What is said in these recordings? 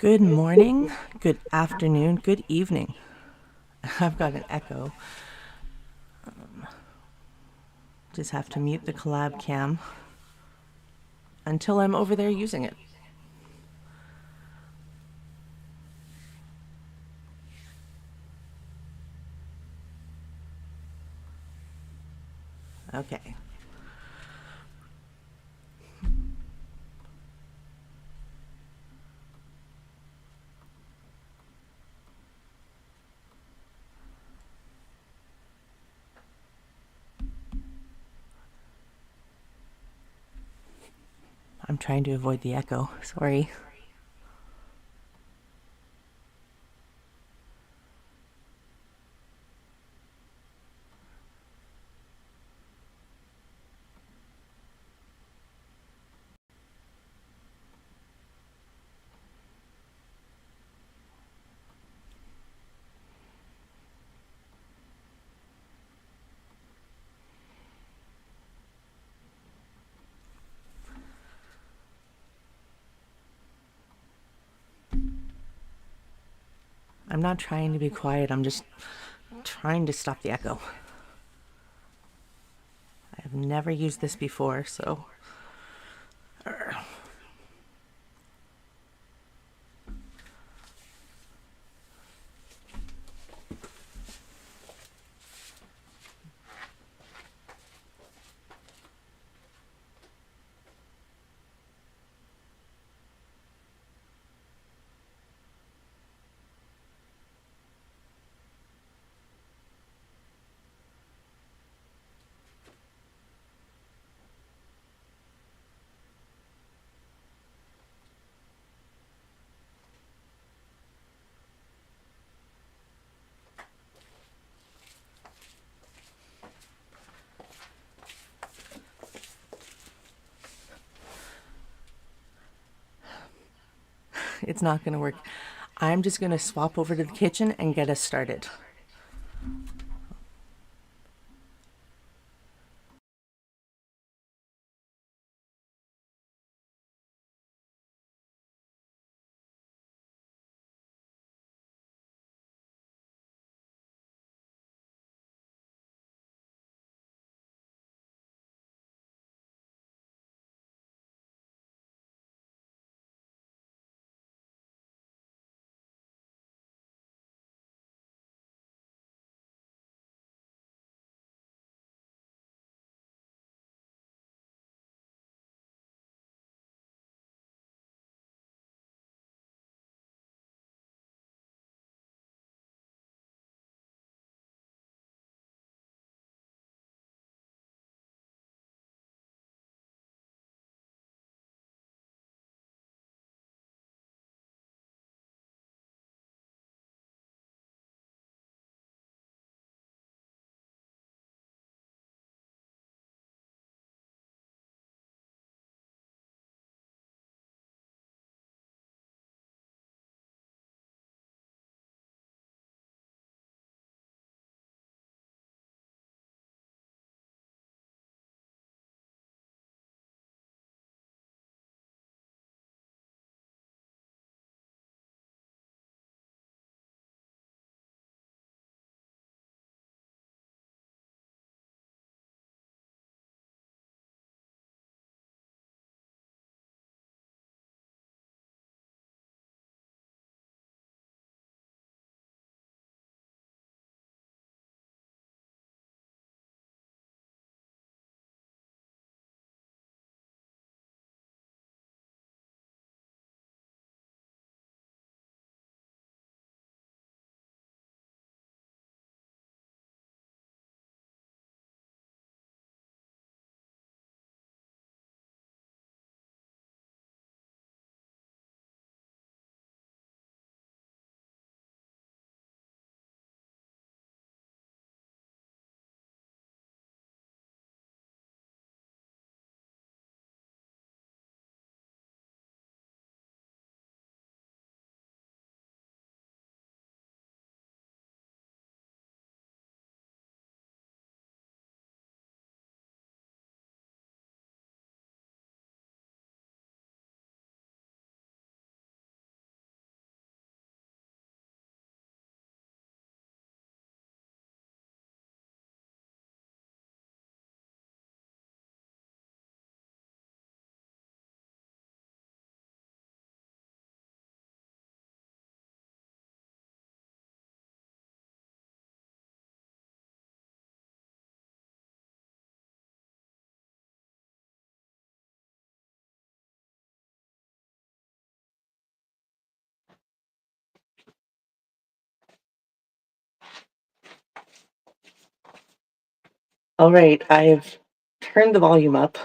Good morning, good afternoon, good evening. I've got an echo. Just have to mute the collab cam until I'm over there using it. Okay. I'm trying to avoid the echo, sorry. I'm not trying to be quiet, I'm just trying to stop the echo. I have never used this before, so... It's not going to work. I'm just going to swap over to the kitchen and get us started. All right, I've turned the volume up,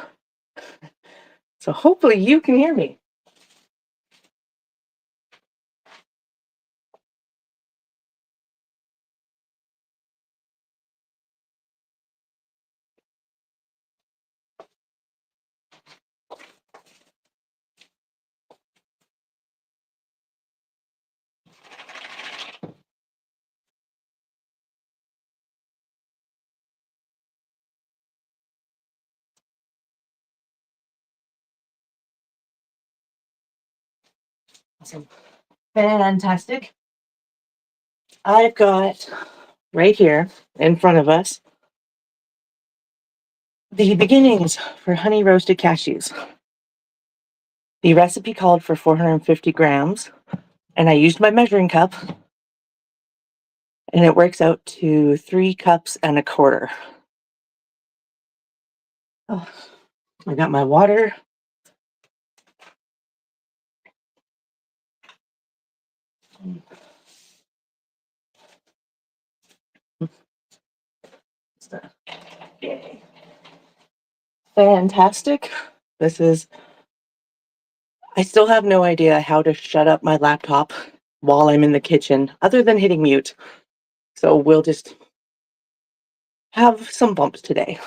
so hopefully you can hear me. Awesome. Fantastic. I've got right here in front of us the beginnings for honey roasted cashews. The recipe called for 450 grams, and I used my measuring cup, and it works out to 3 cups and a quarter. Oh, I got my water. Yay. Fantastic. I still have no idea how to shut up my laptop while I'm in the kitchen, other than hitting mute. So we'll just have some bumps today.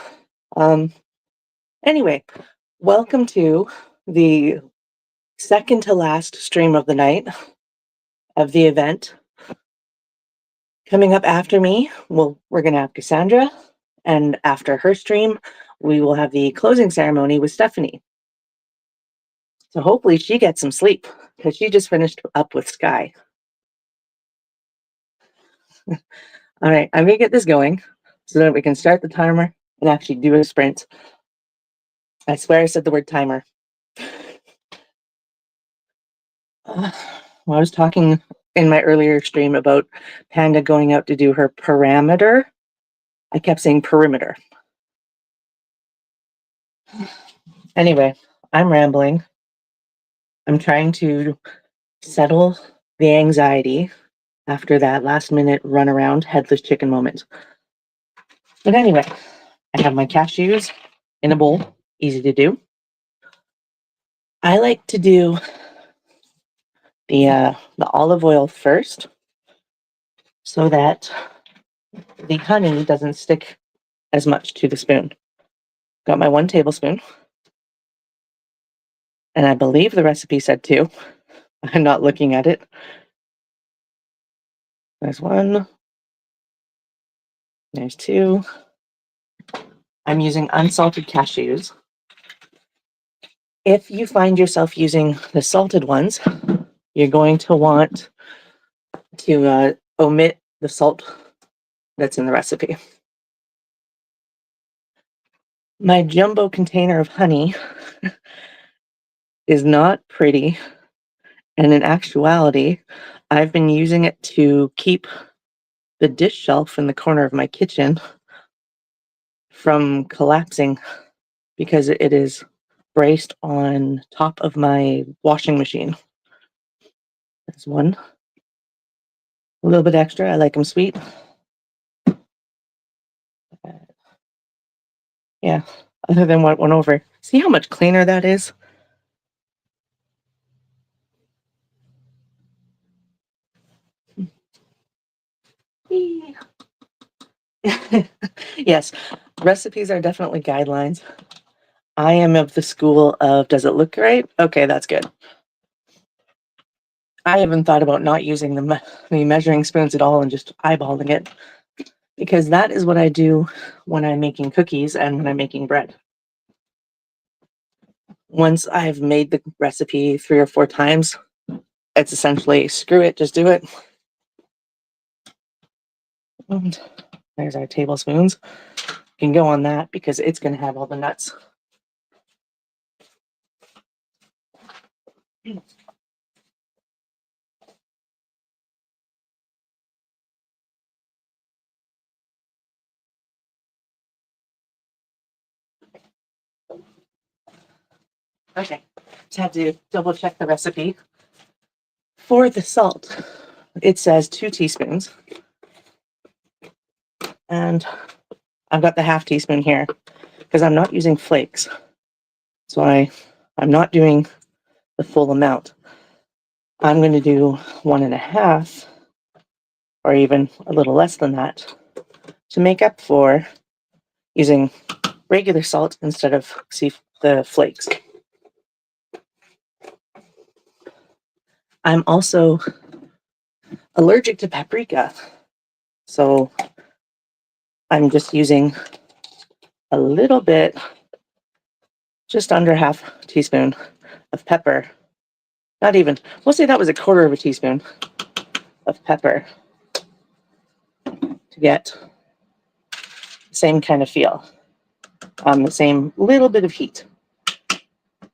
Anyway, welcome to the second to last stream of the night of the event. Coming up after me, we're going to have Cassandra, and after her stream, we will have the closing ceremony with Stephanie. So hopefully she gets some sleep, because she just finished up with Sky. All right, I'm going to get this going so that we can start the timer and actually do a sprint. I swear I said the word timer. Well, I was talking in my earlier stream about Panda going out to do her parameter. I kept saying perimeter. Anyway, I'm rambling. I'm trying to settle the anxiety after that last minute run around headless chicken moment. But anyway, I have my cashews in a bowl, easy to do. I like to do the olive oil first so that the honey doesn't stick as much to the spoon. Got my 1 tablespoon. And I believe the recipe said 2. I'm not looking at it. There's 1. There's 2. I'm using unsalted cashews. If you find yourself using the salted ones, you're going to want to omit the salt that's in the recipe. My jumbo container of honey is not pretty, and in actuality, I've been using it to keep the dish shelf in the corner of my kitchen from collapsing because it is braced on top of my washing machine. There's 1. A little bit extra. I like them sweet. Yeah, other than what went over. See how much cleaner that is? Yes, recipes are definitely guidelines. I am of the school of, does it look right? Okay, that's good. I haven't thought about not using the measuring spoons at all and just eyeballing it, because that is what I do when I'm making cookies and when I'm making bread. Once I've made the recipe 3 or 4 times, it's essentially, screw it, just do it. And there's our tablespoons. You can go on that because it's going to have all the nuts. Okay, just had to double check the recipe. For the salt, it says 2 teaspoons. And I've got the half teaspoon here because I'm not using flakes. So I'm not doing the full amount. I'm going to do 1.5 or even a little less than that to make up for using regular salt instead of the flakes. I'm also allergic to paprika, so I'm just using a little bit, just under half teaspoon of pepper. Not even, we'll say that was 1/4 teaspoon of pepper to get the same kind of feel, the same little bit of heat.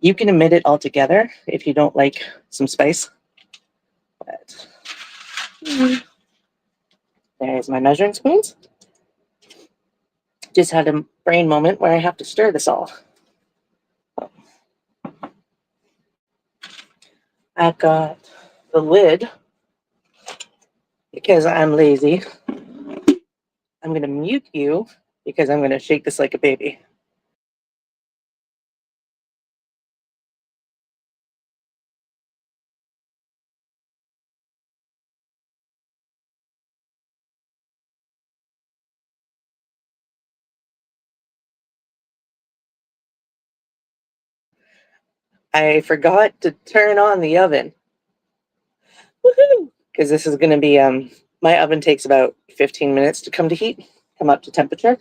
You can omit it altogether if you don't like some spice. But there's my measuring spoons. Just had a brain moment where I have to stir this all. I've got the lid because I'm lazy. I'm going to mute you because I'm going to shake this like a baby. I forgot to turn on the oven. Woohoo! Because this is going to be, my oven takes about 15 minutes to come to heat, come up to temperature.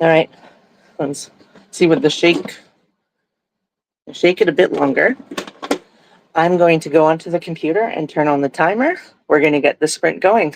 All right, let's see with the shake it a bit longer. I'm going to go onto the computer and turn on the timer. We're going to get the sprint going.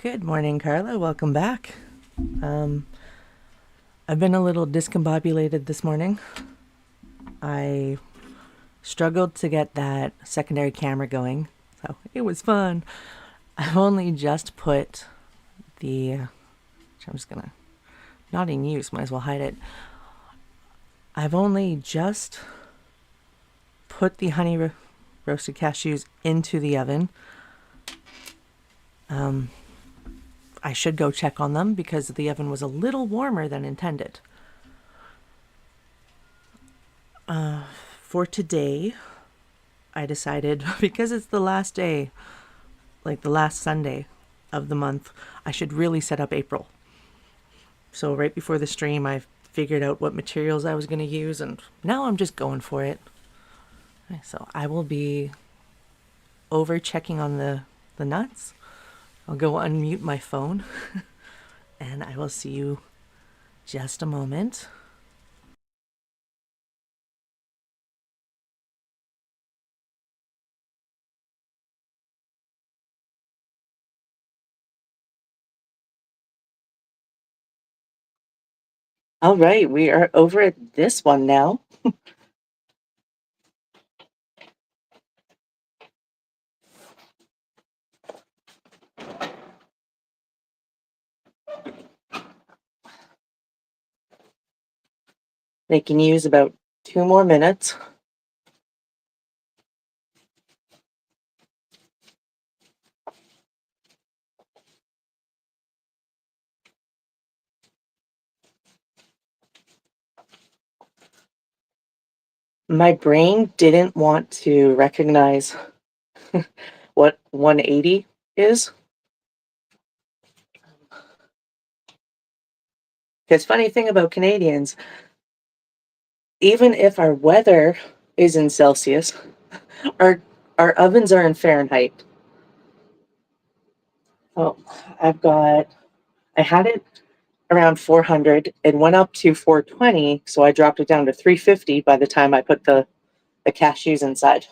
Good morning, Carla. Welcome back. I've been a little discombobulated this morning. I struggled to get that secondary camera going, so it was fun. I've only just put the, which I'm just gonna, not in use, might as well hide it. I've only just put the honey roasted cashews into the oven. I should go check on them because the oven was a little warmer than intended. For today, I decided, because it's the last day, like the last Sunday of the month, I should really set up April. So right before the stream, I figured out what materials I was going to use, and now I'm just going for it. So I will be over checking on the nuts. I'll go unmute my phone and I will see you just a moment. All right, we are over at this one now. They can use about 2 more minutes. My brain didn't want to recognize what 180 is. Because funny thing about Canadians, even if our weather is in Celsius, our ovens are in Fahrenheit. Oh, I had it around 400. It went up to 420, so I dropped it down to 350 by the time I put the cashews inside.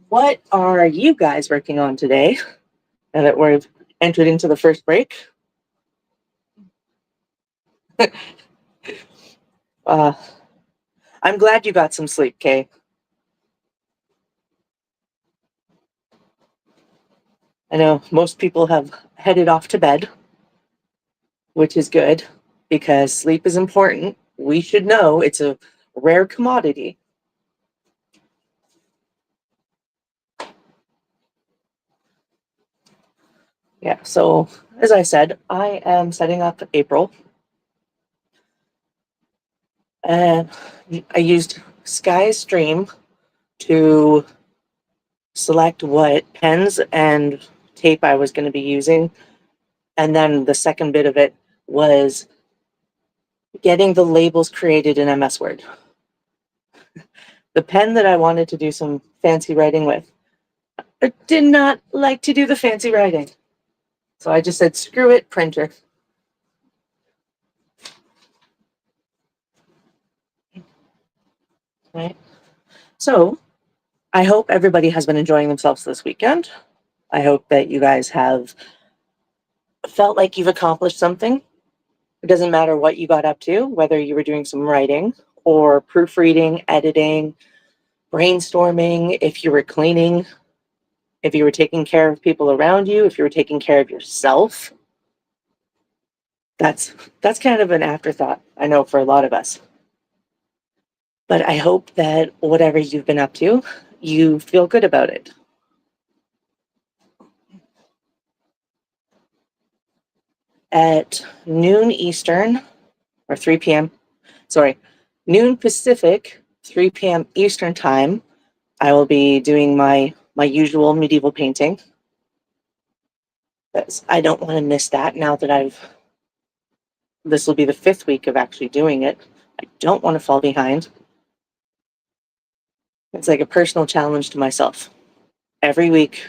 What are you guys working on today? Now that we've entered into the first break. I'm glad you got some sleep, Kay. I know most people have headed off to bed, which is good because sleep is important. We should know it's a rare commodity. Yeah, so as I said, I am setting up April. And I used SkyStream to select what pens and tape I was going to be using. And then the second bit of it was getting the labels created in MS Word. The pen that I wanted to do some fancy writing with, I did not like to do the fancy writing. So I just said, screw it, printer. Right. So I hope everybody has been enjoying themselves this weekend. I hope that you guys have felt like you've accomplished something. It doesn't matter what you got up to, whether you were doing some writing or proofreading, editing, brainstorming, if you were cleaning, if you were taking care of people around you, if you were taking care of yourself. That's kind of an afterthought, I know, for a lot of us. But I hope that whatever you've been up to, you feel good about it. At noon Eastern, or 3 p.m., noon Pacific, 3 p.m. Eastern time, I will be doing my usual medieval painting. I don't want to miss that now that this will be the 5th week of actually doing it. I don't want to fall behind. It's like a personal challenge to myself. Every week,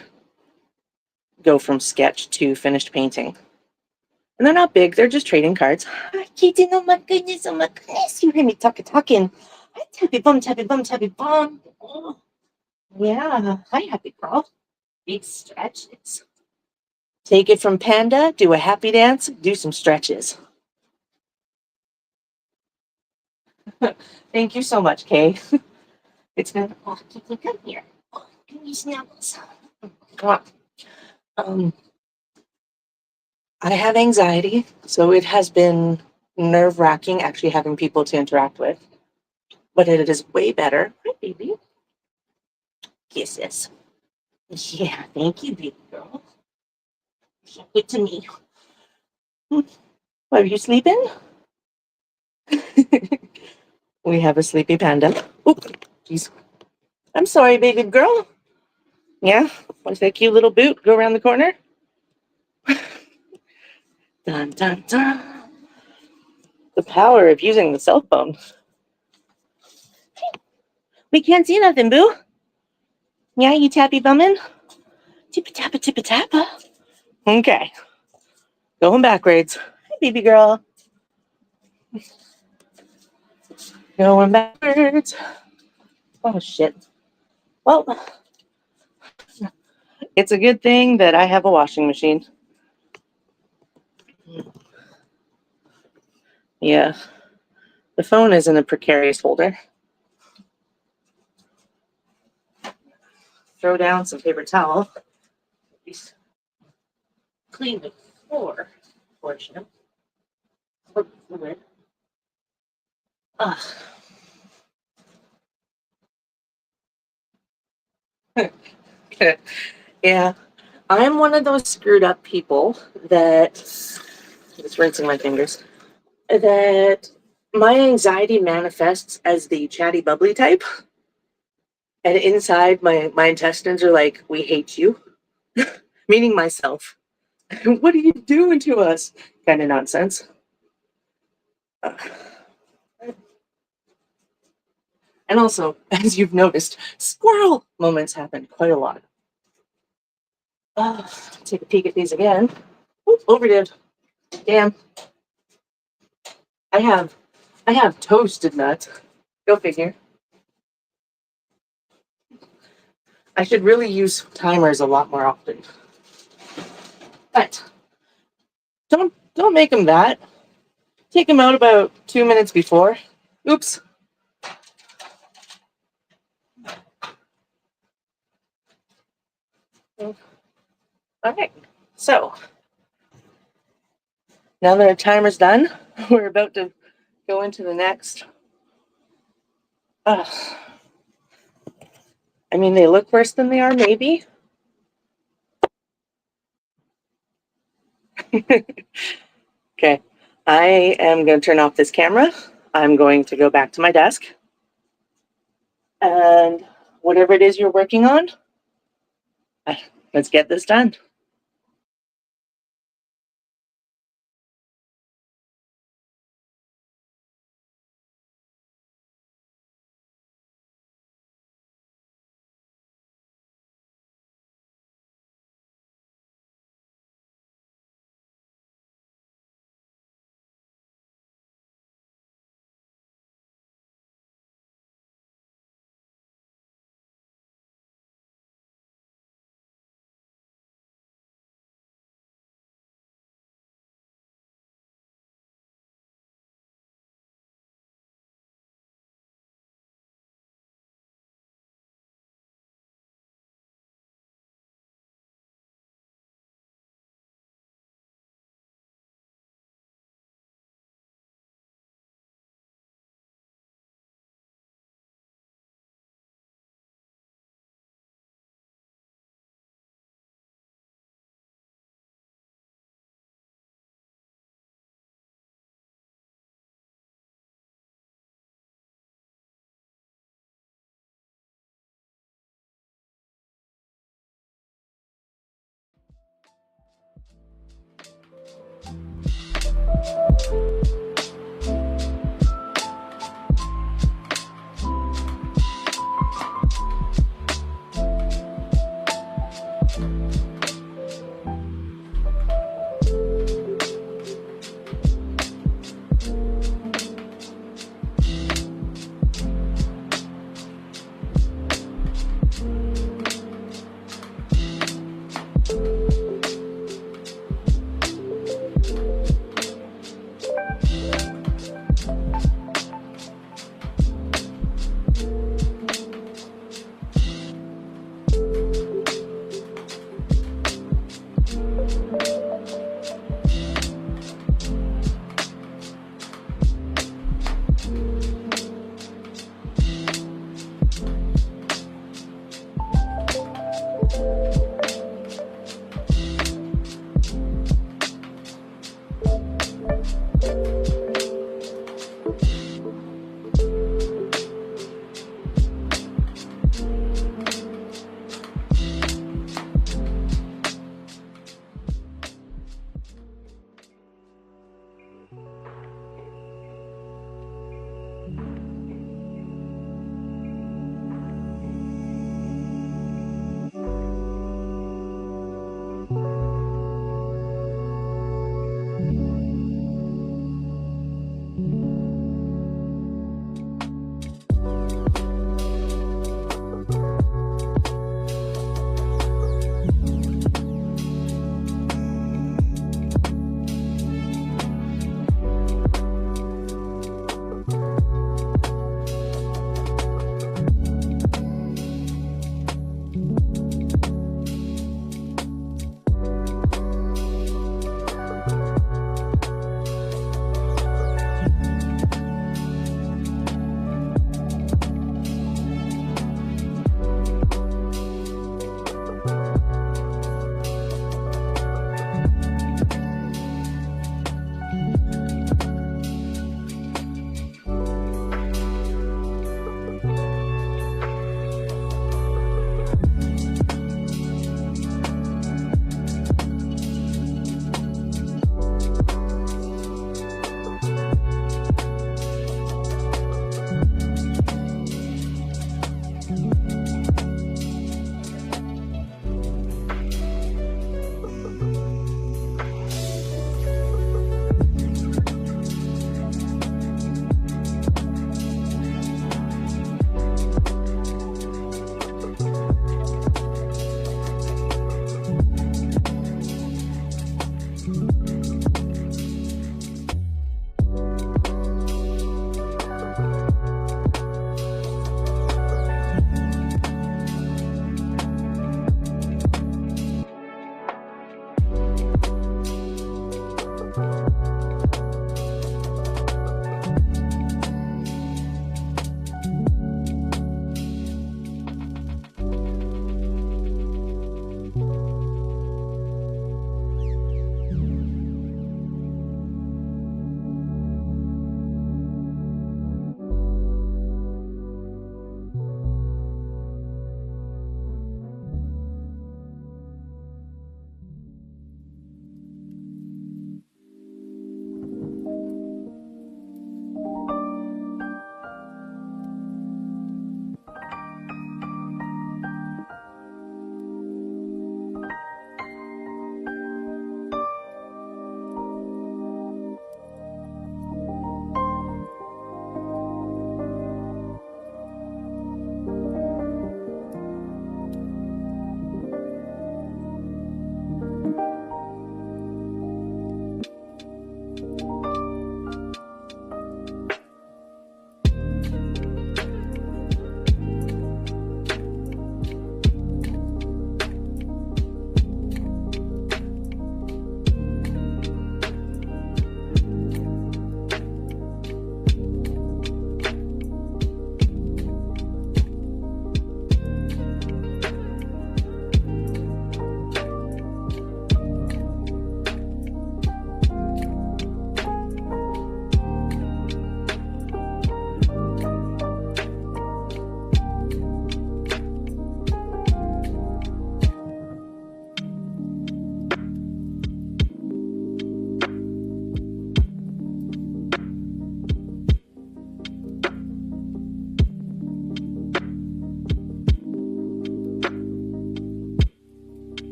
go from sketch to finished painting. And they're not big, they're just trading cards. Hi, Katie, oh my goodness, you hear me talking. Hi, tappy bum, tappy bum, tappy bum. Oh. Yeah, hi, happy girl. Big stretches. Take it from Panda, do a happy dance, do some stretches. Thank you so much, Kay. It's been, oh, come here. Oh, give me snuggles. Come on. I have anxiety, so it has been nerve-wracking actually having people to interact with. But it is way better. Hi, baby. Kisses. Yeah, thank you, baby girl. Good to me. Are you sleeping? We have a sleepy panda. Oh, jeez. I'm sorry, baby girl. Yeah, want that cute little boot go around the corner? Dun, dun, dun. The power of using the cell phone. We can't see nothing, boo. Yeah, you tappy bumming? Tippy tappa, tippy tappa. Okay. Going backwards. Hi, baby girl. Going backwards. Oh, shit. Well, it's a good thing that I have a washing machine. Yeah. The phone is in a precarious holder. Throw down some paper towel. Clean the floor, fortunately. Yeah, I'm one of those screwed up people that, just rinsing my fingers, that my anxiety manifests as the chatty bubbly type. And inside my intestines are like, we hate you, meaning myself. What are you doing to us? Kind of nonsense. And also, as you've noticed, squirrel moments happen quite a lot. Take a peek at these again. Oops, overdid. Damn. I have toasted nuts. Go figure. I should really use timers a lot more often. But don't make them that. Take them out about 2 minutes before. Oops. All right. So now that our timer's done, we're about to go into the next. I mean, they look worse than they are, maybe. Okay. I am going to turn off this camera. I'm going to go back to my desk. And whatever it is you're working on, let's get this done.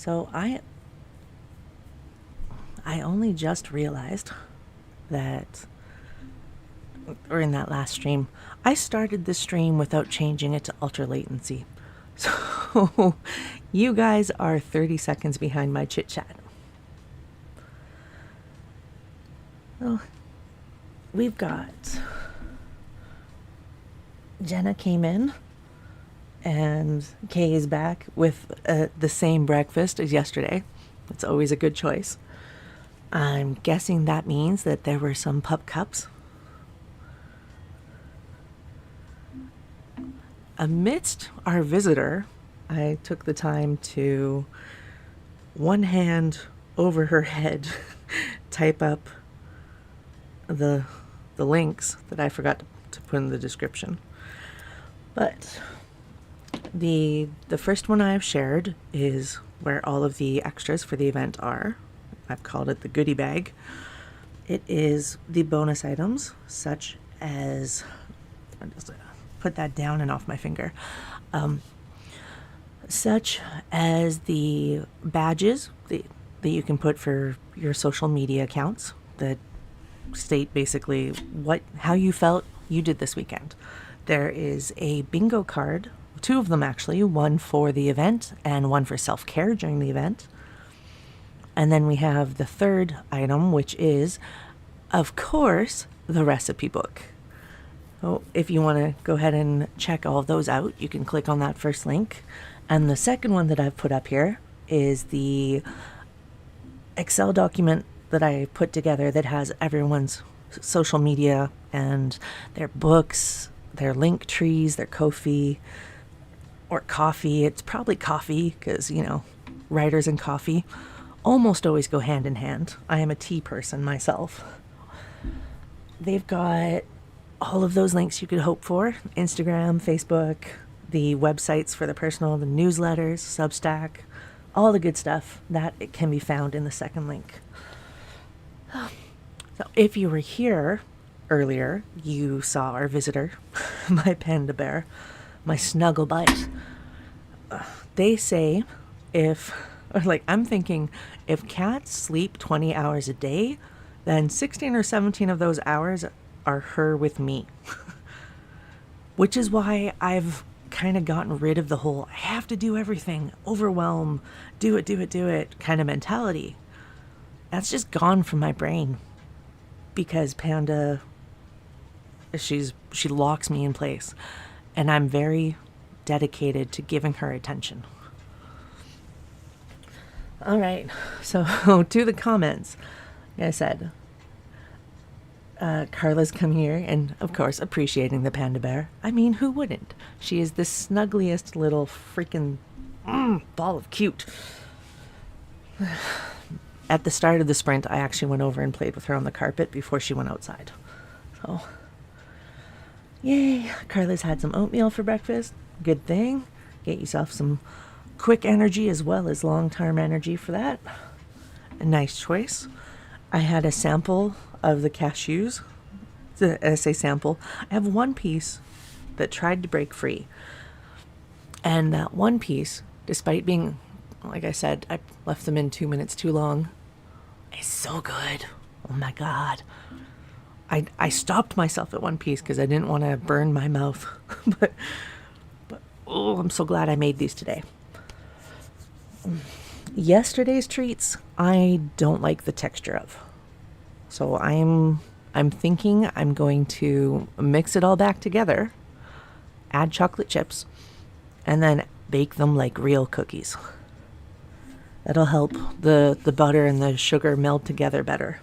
So I only just realized that, or in that last stream, I started the stream without changing it to ultra latency. So you guys are 30 seconds behind my chit chat. Well, we've got Jenna came in, and Kay is back with the same breakfast as yesterday. It's always a good choice. I'm guessing that means that there were some pup cups. Amidst our visitor, I took the time to, one hand over her head, type up the links that I forgot to put in the description. But the first one I've shared is where all of the extras for the event are. I've called it the goodie bag. It is the bonus items, such as, I'll just put that down and off my finger, such as the badges that you can put for your social media accounts that state basically how you felt you did this weekend. There is a bingo card, 2 of them actually, one for the event and one for self-care during the event. And then we have the third item, which is, of course, the recipe book. So if you want to go ahead and check all of those out, you can click on that first link. And the second one that I've put up here is the Excel document that I put together that has everyone's social media and their books, their link trees, their Ko-fi, or coffee. It's probably coffee because, writers and coffee almost always go hand in hand. I am a tea person myself. They've got all of those links you could hope for. Instagram, Facebook, the websites for the personal, the newsletters, Substack, all the good stuff. That it can be found in the second link. So if you were here earlier, you saw our visitor, my panda bear, my snuggle bite. They say I'm thinking if cats sleep 20 hours a day, then 16 or 17 of those hours are her with me. Which is why I've kind of gotten rid of the whole I have to do everything, overwhelm, do it kind of mentality. That's just gone from my brain because Panda, she locks me in place, and I'm very dedicated to giving her attention. All right, so to the comments. Like I said, Carla's come here and, of course, appreciating the panda bear. I mean, who wouldn't? She is the snuggliest little freaking ball of cute. At the start of the sprint, I actually went over and played with her on the carpet before she went outside. So, yay. Carla's had some oatmeal for breakfast. Good thing. Get yourself some quick energy as well as long-term energy for that. A nice choice. I had a sample of the cashews. I say sample. I have one piece that tried to break free. And that one piece, despite being, like I said, I left them in 2 minutes too long, is so good. Oh my God. I stopped myself at one piece because I didn't want to burn my mouth. but oh, I'm so glad I made these today. Yesterday's treats, I don't like the texture of. So I'm thinking I'm going to mix it all back together, add chocolate chips, and then bake them like real cookies. That'll help the butter and the sugar meld together better.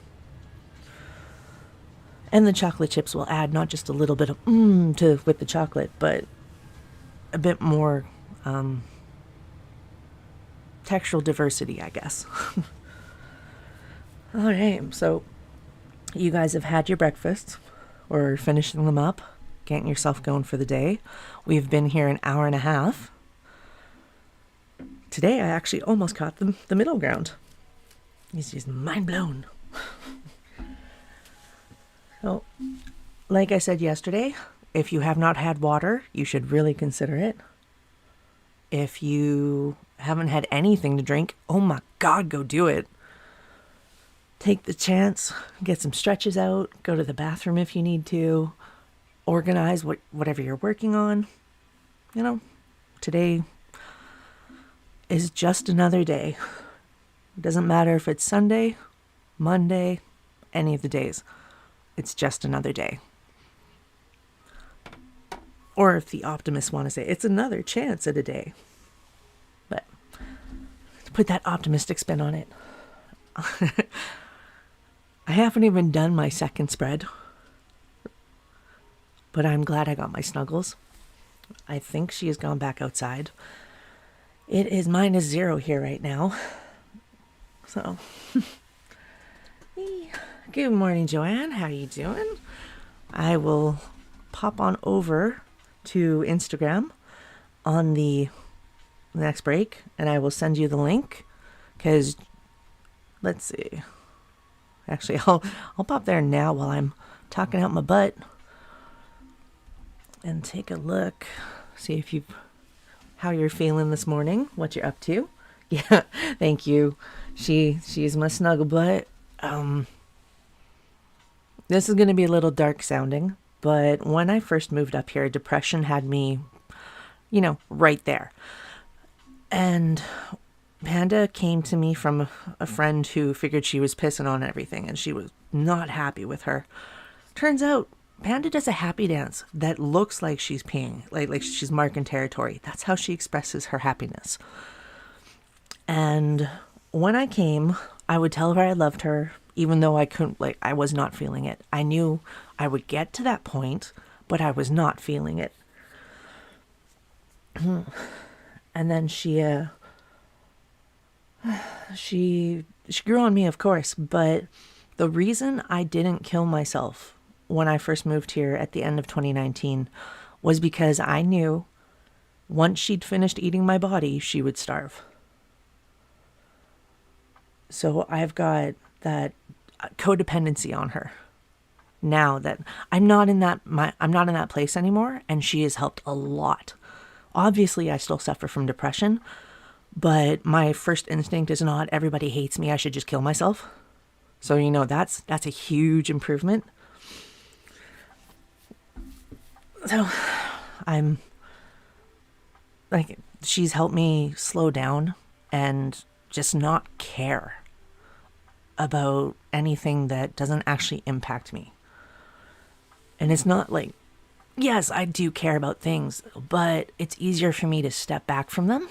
And the chocolate chips will add not just a little bit of with the chocolate, but a bit more textural diversity, I guess. All right, so you guys have had your breakfast or finishing them up, getting yourself going for the day. We've been here an hour and a half. Today I actually almost caught the middle ground. He's just mind blown. So, like I said yesterday, if you have not had water, you should really consider it. If you haven't had anything to drink, oh my God, go do it. Take the chance, get some stretches out, go to the bathroom if you need to, organize whatever you're working on. You know, today is just another day. It doesn't matter if it's Sunday, Monday, any of the days. It's just another day. Or if the optimists want to say, it's another chance at a day. But to put that optimistic spin on it, I haven't even done my second spread, but I'm glad I got my Snuggles. I think she has gone back outside. It is -0 here right now. So, good morning, Joanne. How you doing? I will pop on over to Instagram on the next break, and I will send you the link. Because, let's see. Actually, I'll pop there now while I'm talking out my butt and take a look. See if you how you're feeling this morning, what you're up to. Yeah, thank you. She's my snuggle butt. This is going to be a little dark sounding, but when I first moved up here, depression had me, right there. And Panda came to me from a friend who figured she was pissing on everything and she was not happy with her. Turns out Panda does a happy dance that looks like she's peeing, like she's marking territory. That's how she expresses her happiness. And when I came, I would tell her I loved her, even though I couldn't, I was not feeling it. I knew I would get to that point, but I was not feeling it. And then she grew on me, of course, but the reason I didn't kill myself when I first moved here at the end of 2019 was because I knew once she'd finished eating my body, she would starve. So I've got that codependency on her. Now that I'm not in that place anymore, and she has helped a lot. Obviously, I still suffer from depression, but my first instinct is not everybody hates me, I should just kill myself. So that's a huge improvement. So I'm like, she's helped me slow down and just not care about anything that doesn't actually impact me. And it's not like, yes, I do care about things, but it's easier for me to step back from them.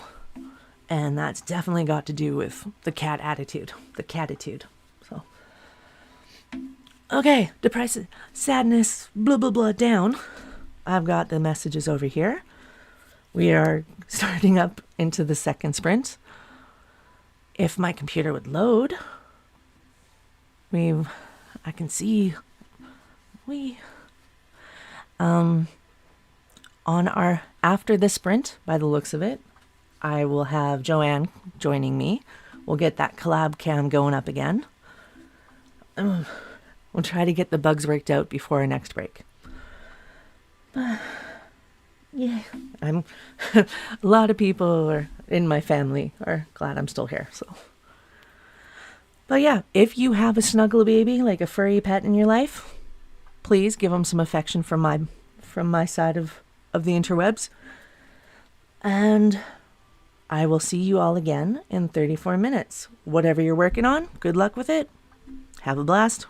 And that's definitely got to do with the cat attitude, the catitude. So, okay, depression, sadness, blah, blah, blah, down. I've got the messages over here. We are starting up into the second sprint. If my computer would load, I can see on our after the sprint, by the looks of it, I will have Joanne joining me. We'll get that collab cam going up again. We'll try to get the bugs worked out before our next break. Yeah, I'm a lot of people in my family are glad I'm still here. So, but yeah, if you have a snuggle baby, like a furry pet in your life, please give them some affection from my side of the interwebs. And I will see you all again in 34 minutes. Whatever you're working on, good luck with it. Have a blast.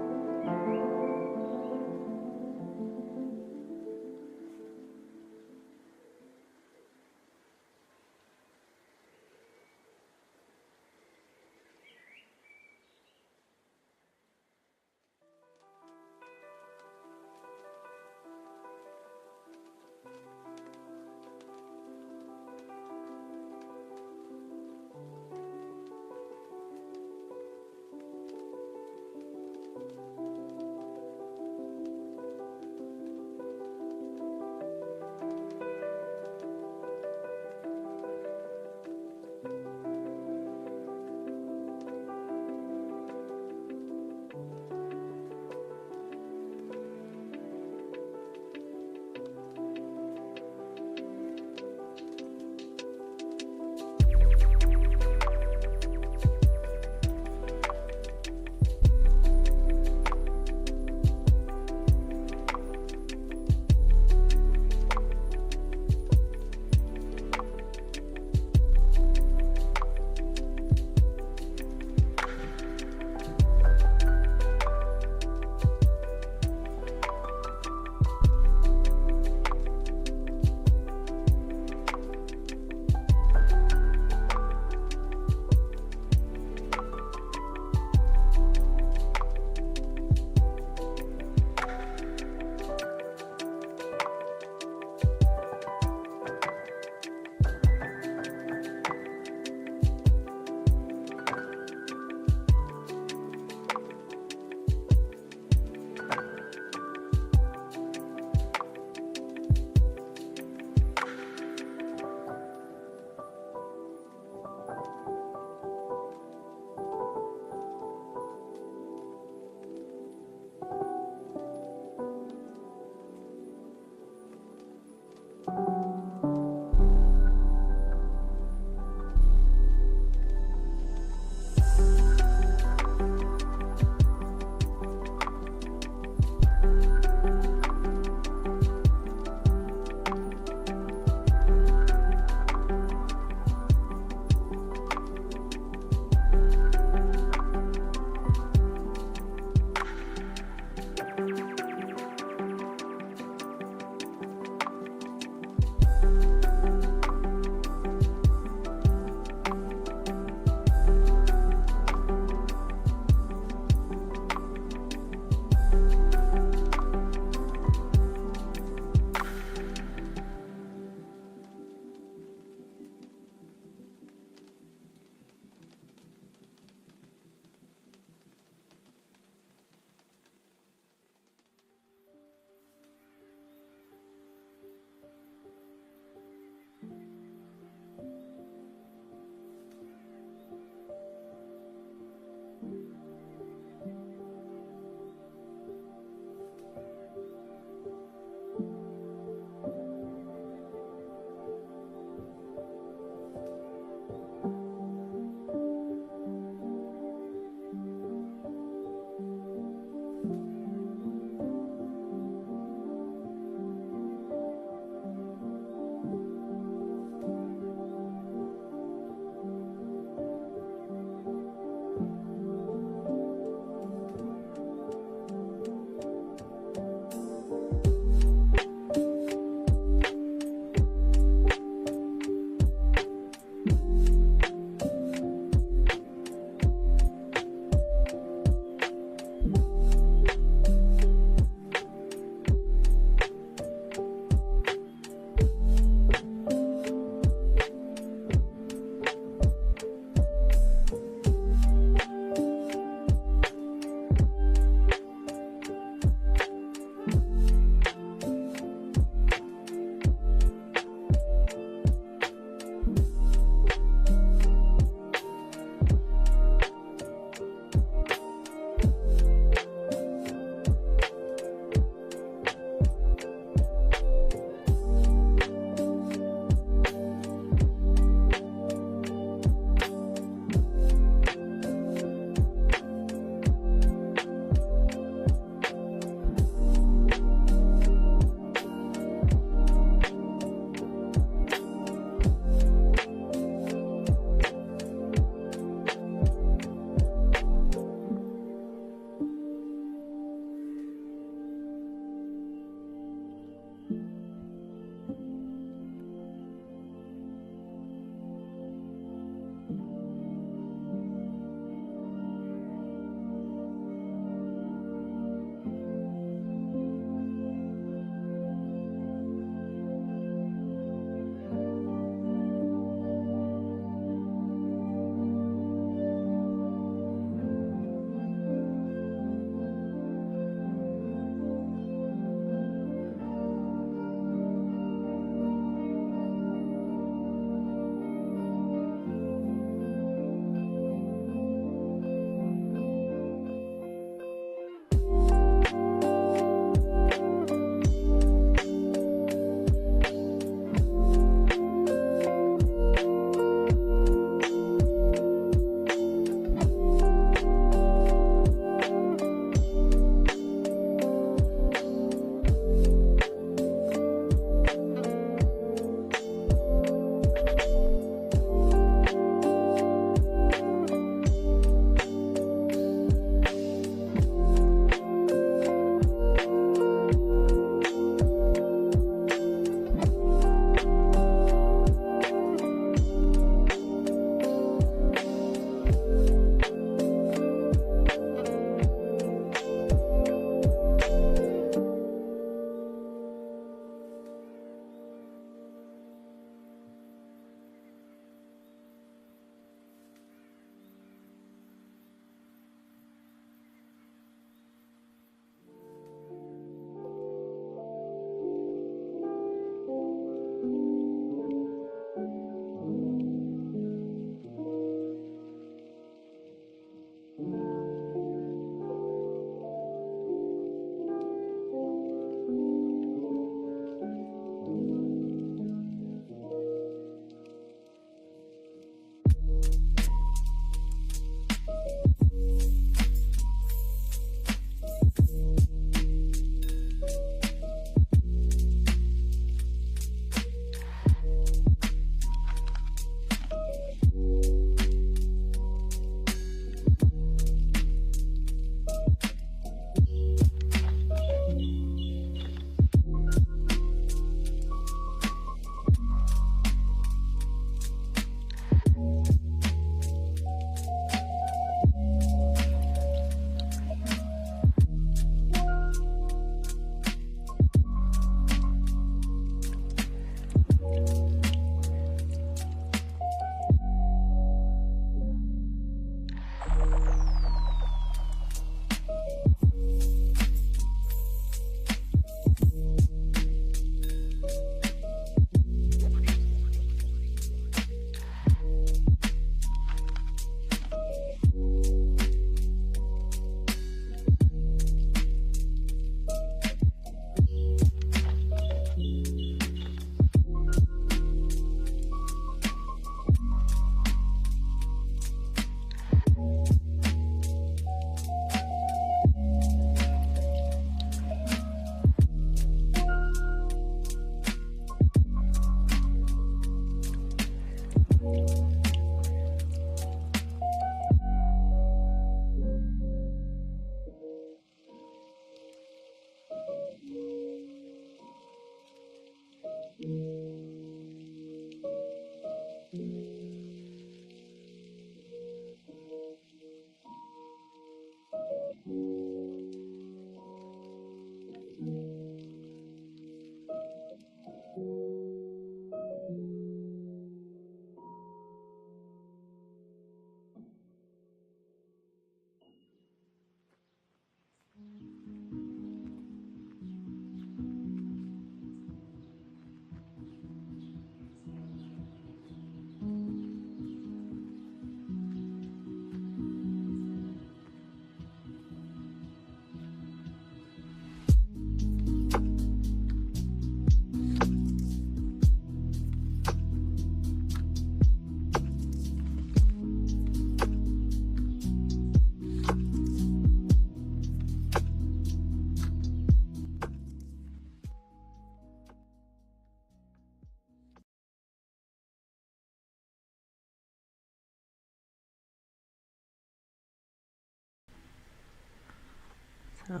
So,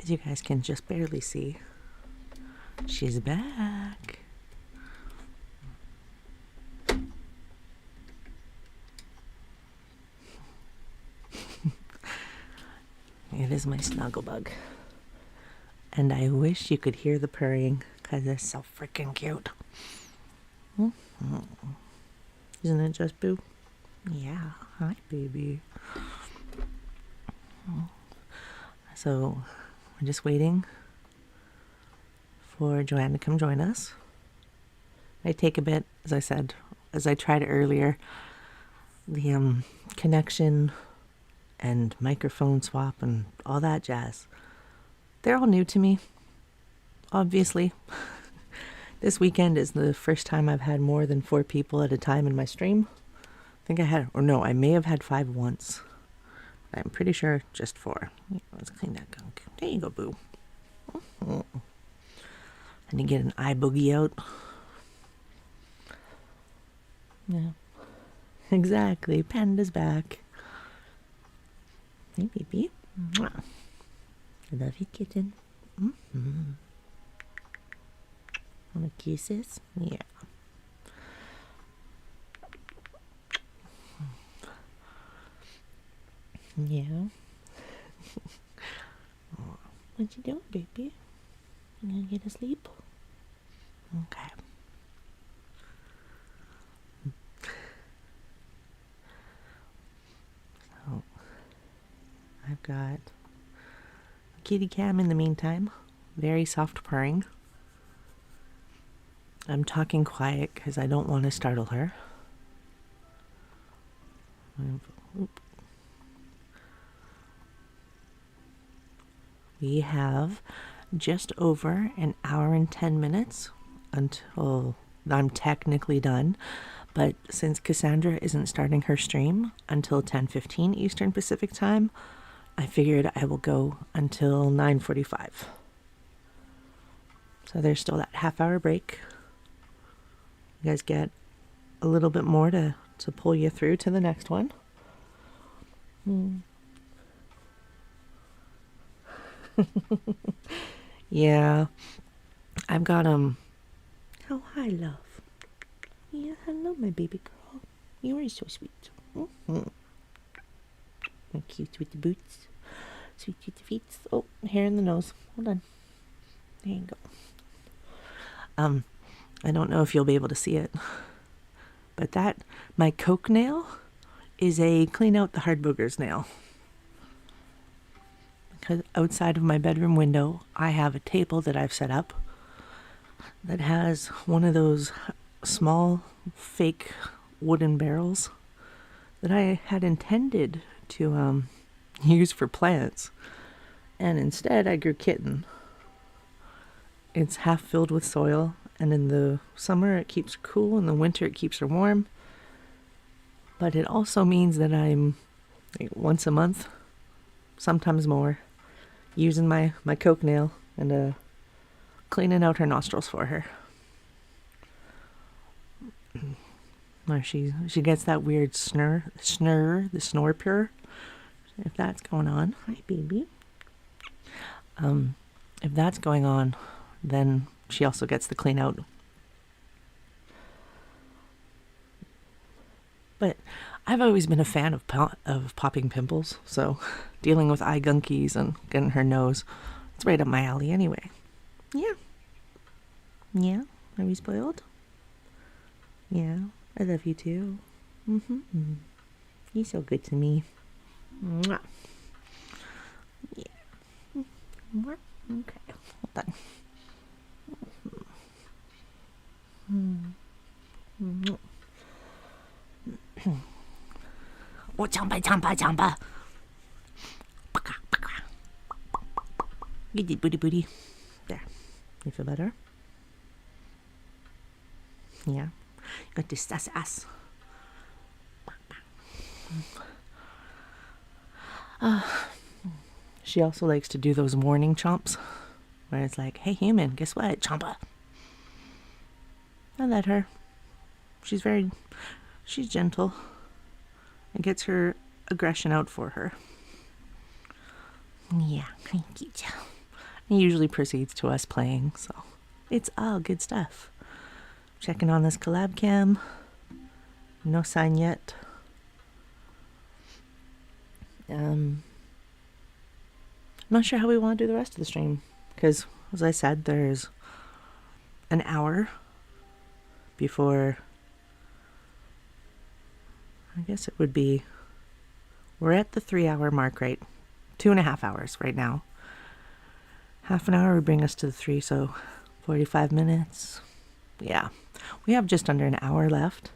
as you guys can just barely see, she's back. It is my snuggle bug. And I wish you could hear the purring because it's so freaking cute. Isn't it just Boo? Yeah. Hi, baby. So, we're just waiting for Joanne to come join us. I take a bit, as I said, as I tried earlier, the connection and microphone swap and all that jazz. They're all new to me, obviously. This weekend is the first time I've had more than 4 people at a time in my stream. I think I had, or no, I may have had 5 once. I'm pretty sure just 4. Let's clean that gunk. There you go, Boo. I need to get an eye boogie out. Yeah. Exactly. Panda's back. Hey, baby. Mwah. I love you, kitten. Want kisses? Yeah. Yeah. What you doing, baby? You gonna get asleep? Okay. So, I've got kitty cam in the meantime. Very soft purring. I'm talking quiet because I don't want to startle her. Oop. We have just over an hour and 10 minutes until I'm technically done. But since Cassandra isn't starting her stream until 10:15 Eastern Pacific Time, I figured I will go until 9:45. So there's still that half-hour break. You guys get a little bit more to pull you through to the next one. Yeah, I've got Oh, hi, love. Yeah, hello, my baby girl. You are so sweet. Cute with the boots, sweet with the feet. Oh, hair in the nose. Hold on. There you go. I don't know if you'll be able to see it, but my Coke nail is a clean out the hard boogers nail. Because outside of my bedroom window, I have a table that I've set up that has one of those small fake wooden barrels that I had intended to use for plants, and instead I grew kitten. It's half filled with soil, and in the summer it keeps her cool, in the winter it keeps her warm. But it also means that I'm once a month, sometimes more, using my Coke nail and cleaning out her nostrils for her. Or she gets that weird the snore purr. If that's going on, hi baby. If that's going on, then she also gets the clean out. But I've always been a fan of popping pimples, so dealing with eye gunkies and getting her nose, it's right up my alley anyway. Yeah. Yeah? Are we spoiled? Yeah. I love you too. You're so good to me. Mwah. Yeah. Okay. Hold on. Oh, jumpa. Giddy booty. There. You feel better? Yeah. Got this ass. She also likes to do those warning chomps, where it's like, hey human, guess what? Chompa. I let her. She's gentle. It gets her aggression out for her. Yeah, I get you. He usually proceeds to us playing, so it's all good stuff. Checking on this collab cam. No sign yet. I'm not sure how we want to do the rest of the stream, because, as I said, there's an hour before, I guess it would be, we're at the 3-hour mark, right? 2.5 hours right now. Half an hour would bring us to the 3, so 45 minutes. Yeah, we have just under an hour left.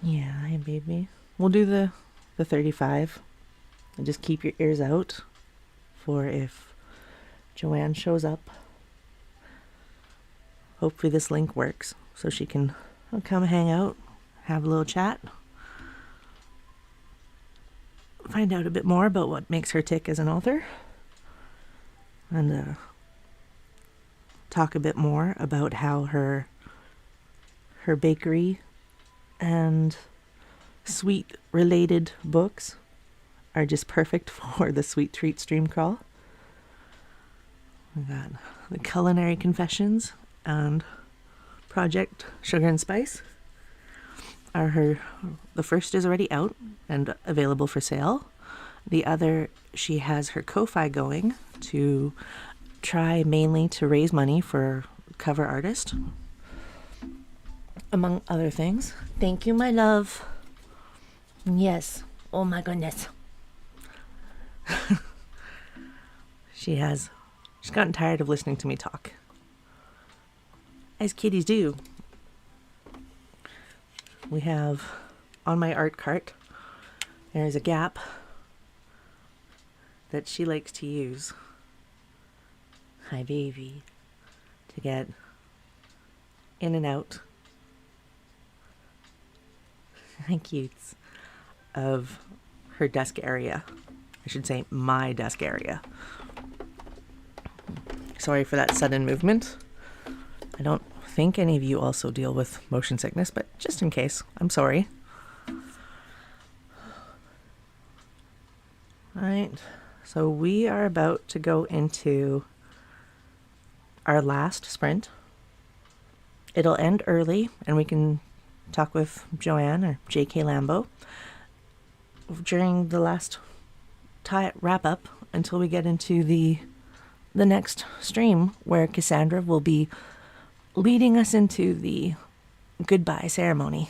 Yeah, hi baby. We'll do the 35 and just keep your ears out for if Joanne shows up. Hopefully this link works so she can come hang out, have a little chat, find out a bit more about what makes her tick as an author, and talk a bit more about how her bakery and sweet related books are just perfect for the sweet treat stream crawl. We got the Culinary Confessions and Project Sugar and Spice are the first is already out and available for sale. The other, she has her Ko-Fi going to try mainly to raise money for cover artist, among other things. Thank you, my love. Yes. Oh my goodness. She's gotten tired of listening to me talk, as kitties do. We have on my art cart, there's a gap that she likes to use. Hi baby. To get in and out. Hi cutes. Of her desk area. I should say my desk area. Sorry for that sudden movement. I don't think any of you also deal with motion sickness, but just in case, I'm sorry. Alright, so we are about to go into our last sprint. It'll end early, and we can talk with Joanne or JK Lambo during the last wrap up until we get into the next stream, where Cassandra will be leading us into the goodbye ceremony.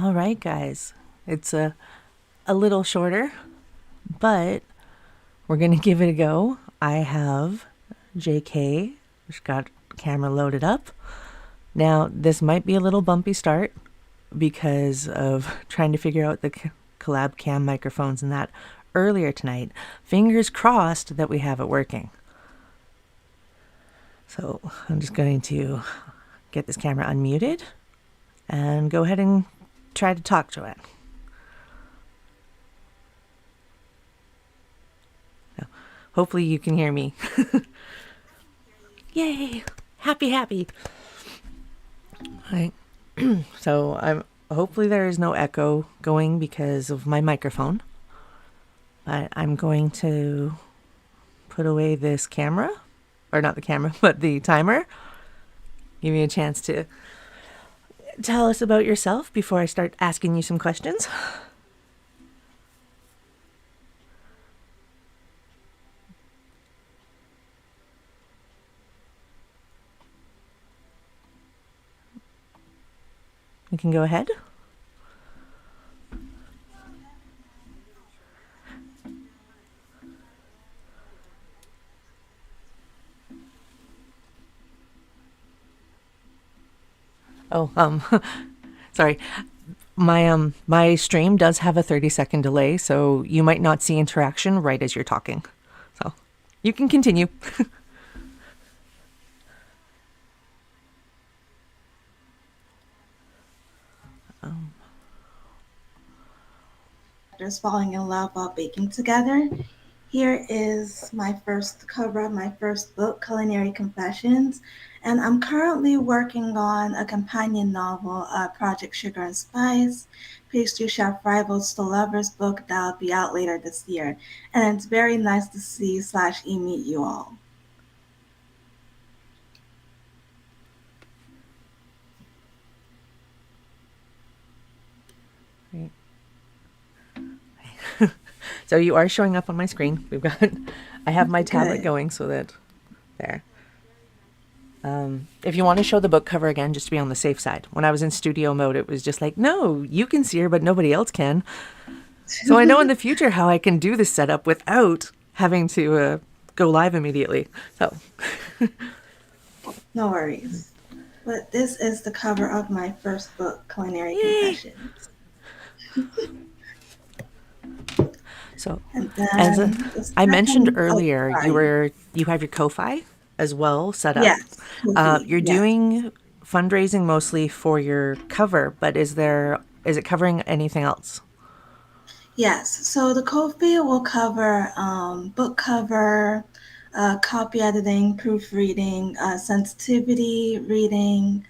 All right, guys. It's a little shorter, but we're going to give it a go. I have JK, which got camera loaded up. Now, this might be a little bumpy start because of trying to figure out the collab cam microphones and that earlier tonight. Fingers crossed that we have it working. So I'm just going to get this camera unmuted and go ahead and try to talk to it. So hopefully you can hear me. Yay! Happy. Right. So I'm hopefully there is no echo going because of my microphone. But I'm going to put away this camera, or not the camera, but the timer. Give you a chance to tell us about yourself before I start asking you some questions. You can go ahead. Oh, sorry. My stream does have a 30-second delay, so you might not see interaction right as you're talking. So you can continue. Just falling in love while baking together. Here is my first cover of my first book, Culinary Confessions, and I'm currently working on a companion novel, Project Sugar and Spice, Pastry Chef Rivals to Lovers book that'll be out later this year. And it's very nice to see / meet you all. Great. So you are showing up on my screen. I have my tablet going so that there. If you want to show the book cover again, just to be on the safe side. When I was in studio mode, it was just like, no, you can see her, but nobody else can. So I know in the future how I can do this setup without having to go live immediately. So No worries. But this is the cover of my first book, Culinary Yay. Confessions. So, And as then I mentioned oh, earlier, sorry. you have your Ko-fi as well set up. Yes. You're Yes. doing fundraising mostly for your cover, but is it covering anything else? Yes, so the Ko-fi will cover book cover, copy editing, proofreading, sensitivity reading,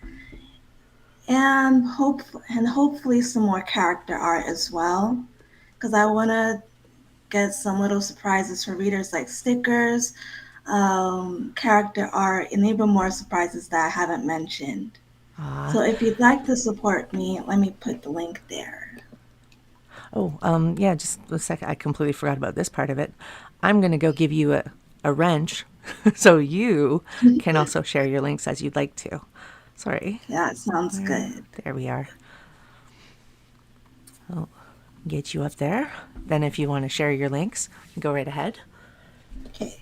and hopefully some more character art as well. Because I want to get some little surprises for readers like stickers, character art, and even more surprises that I haven't mentioned. So if you'd like to support me, let me put the link there. Oh, yeah, just a second. I completely forgot about this part of it. I'm going to go give you a wrench so you can also share your links as you'd like to. Sorry. Yeah, it sounds good. There we are. I'll get you up there. Then if you want to share your links, go right ahead. Okay.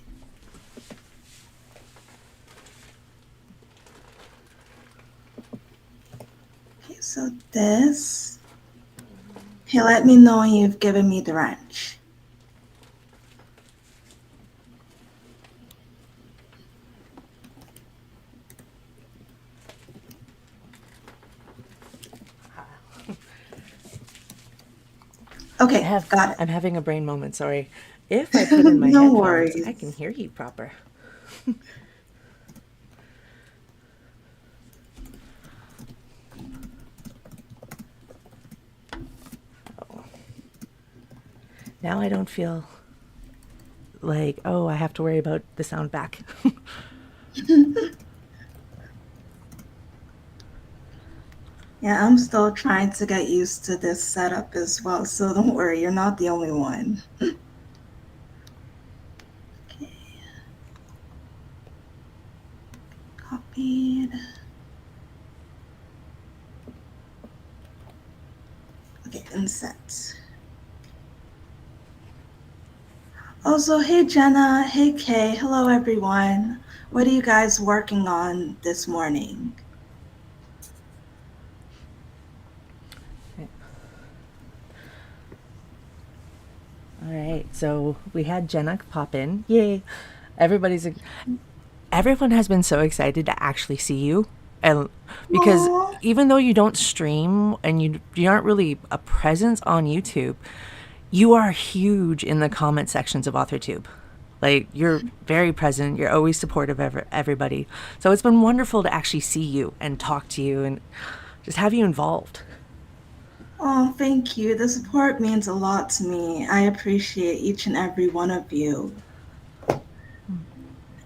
Okay, so this. Hey, let me know when you've given me the wrench. Okay, got it. I'm having a brain moment, sorry. If I put in my No headphones, worries. I can hear you proper. Oh. Now I don't feel like, oh, I have to worry about the sound back. Yeah, I'm still trying to get used to this setup as well, so don't worry, you're not the only one. Okay. Copied. and set. Also, hey Jenna, hey Kay, hello everyone. What are you guys working on this morning? All right, so we had Jenna pop in. Yay! Everybody's everyone has been so excited to actually see you, and because Aww. even though you don't stream and you aren't really a presence on YouTube, you are huge in the comment sections of Authortube. Like you're very present. You're always supportive of everybody. So it's been wonderful to actually see you and talk to you and just have you involved. Oh, thank you. The support means a lot to me. I appreciate each and every one of you.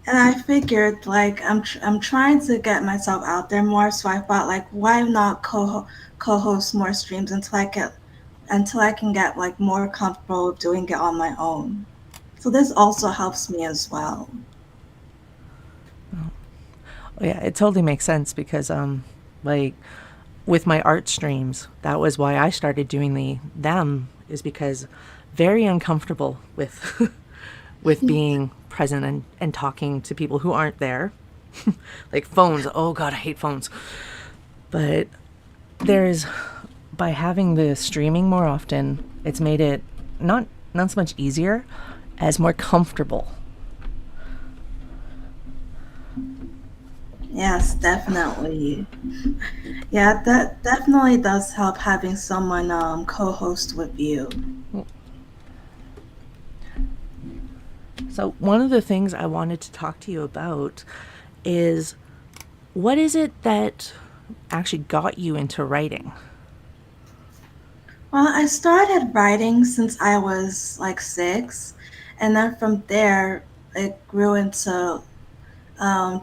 And I figured like I'm trying to get myself out there more, so I thought like why not co-host more streams until I can get like more comfortable with doing it on my own. So this also helps me as well. Oh, yeah, it totally makes sense because like with my art streams, that was why I started doing them is because very uncomfortable with with being present and talking to people who aren't there. Like phones. Oh god, I hate phones. But there's by having the streaming more often, it's made it not so much easier as more comfortable. Yes, definitely. Yeah, that definitely does help having someone co-host with you. So one of the things I wanted to talk to you about is what is it that actually got you into writing? Well, I started writing since I was like 6, and then from there it grew into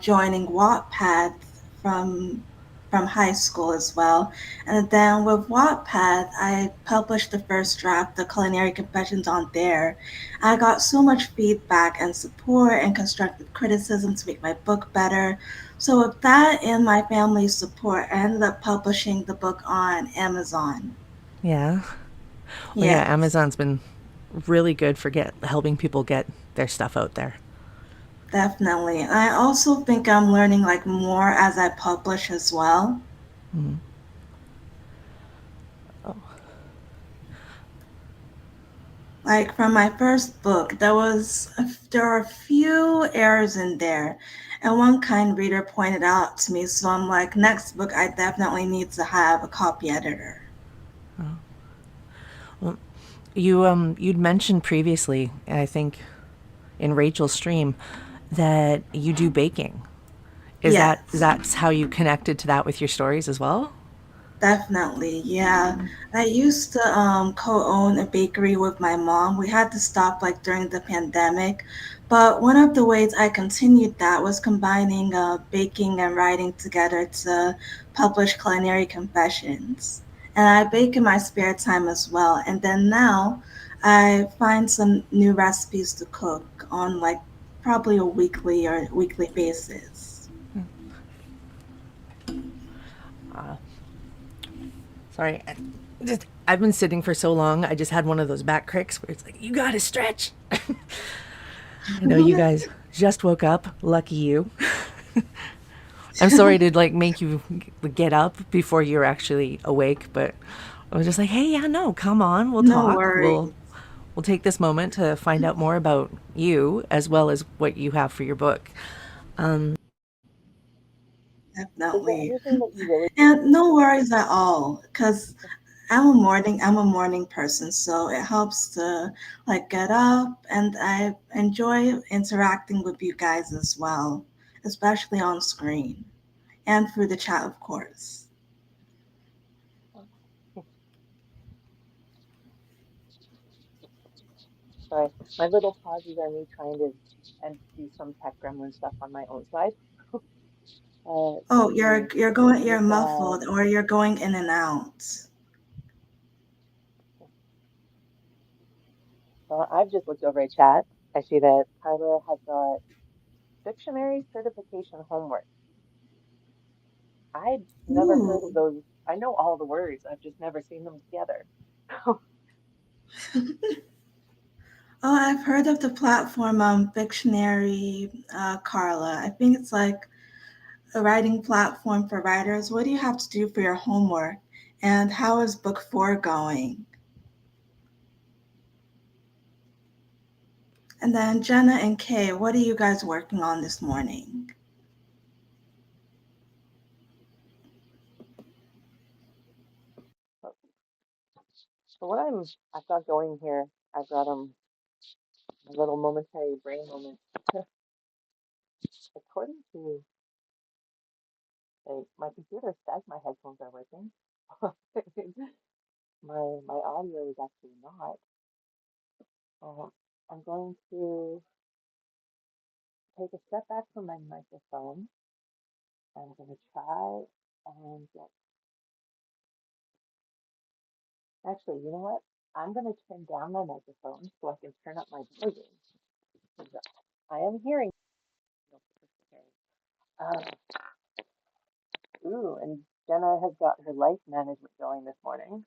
joining Wattpad from from high school as well. And then with Wattpad, I published the first draft, the Culinary Confessions, on there. I got so much feedback and support and constructive criticism to make my book better. So with that and my family's support, I ended up publishing the book on Amazon. Yeah. Well, yeah, Yes, Amazon's been really good for helping people get their stuff out there. definitely. And I also think I'm learning like more as I publish as well. Mm. Oh, Like from my first book, there were a few errors in there, and one kind reader pointed out to me. So I'm like, next book, I definitely need to have a copy editor. oh. Well, you'd mentioned previously, I think in Rachel's stream, that you do baking. Is Yes, that how you connected to that with your stories as well? definitely. Yeah, I used to co-own a bakery with my mom. We had to stop like during the pandemic, but one of the ways I continued that was combining baking and writing together to publish Culinary Confessions. And I bake in my spare time as well. And then now I find some new recipes to cook on like probably a weekly basis. Uh, Sorry, I've been sitting for so long. I just had one of those back cricks where it's like you gotta stretch. I know you guys just woke up. Lucky you. I'm sorry to like make you get up before you're actually awake, but I was just like, hey, yeah, no, come on, we'll No talk. worries. We'll take this moment to find out more about you as well as what you have for your book. Is there Definitely. anything that you really? And no worries at all, because I'm a morning person, so it helps to like get up, and I enjoy interacting with you guys as well, especially on screen and through the chat, of course. Sorry, my little pauses are me trying to and do some tech gremlin stuff on my own side. Oh, So you're with that, muffled, or you're going in and out. I've just looked over a chat. I see that Tyler has got dictionary certification homework. I'd never heard of Ooh, those. I know all the words. I've just never seen them together. Oh, I've heard of the platform Dictionary, Carla. I think it's like a writing platform for writers. What do you have to do for your homework? And how is book four going? And then Jenna and Kay, what are you guys working on this morning? So what I've got going here, I've got a little momentary brain moment. According to my computer says my headphones are working. My audio is actually not. I'm going to take a step back from my microphone. I'm going to try and get. Actually, you know what? I'm going to turn down my microphone so I can turn up my volume. I am hearing. Uh, and Jenna has got her life management going this morning.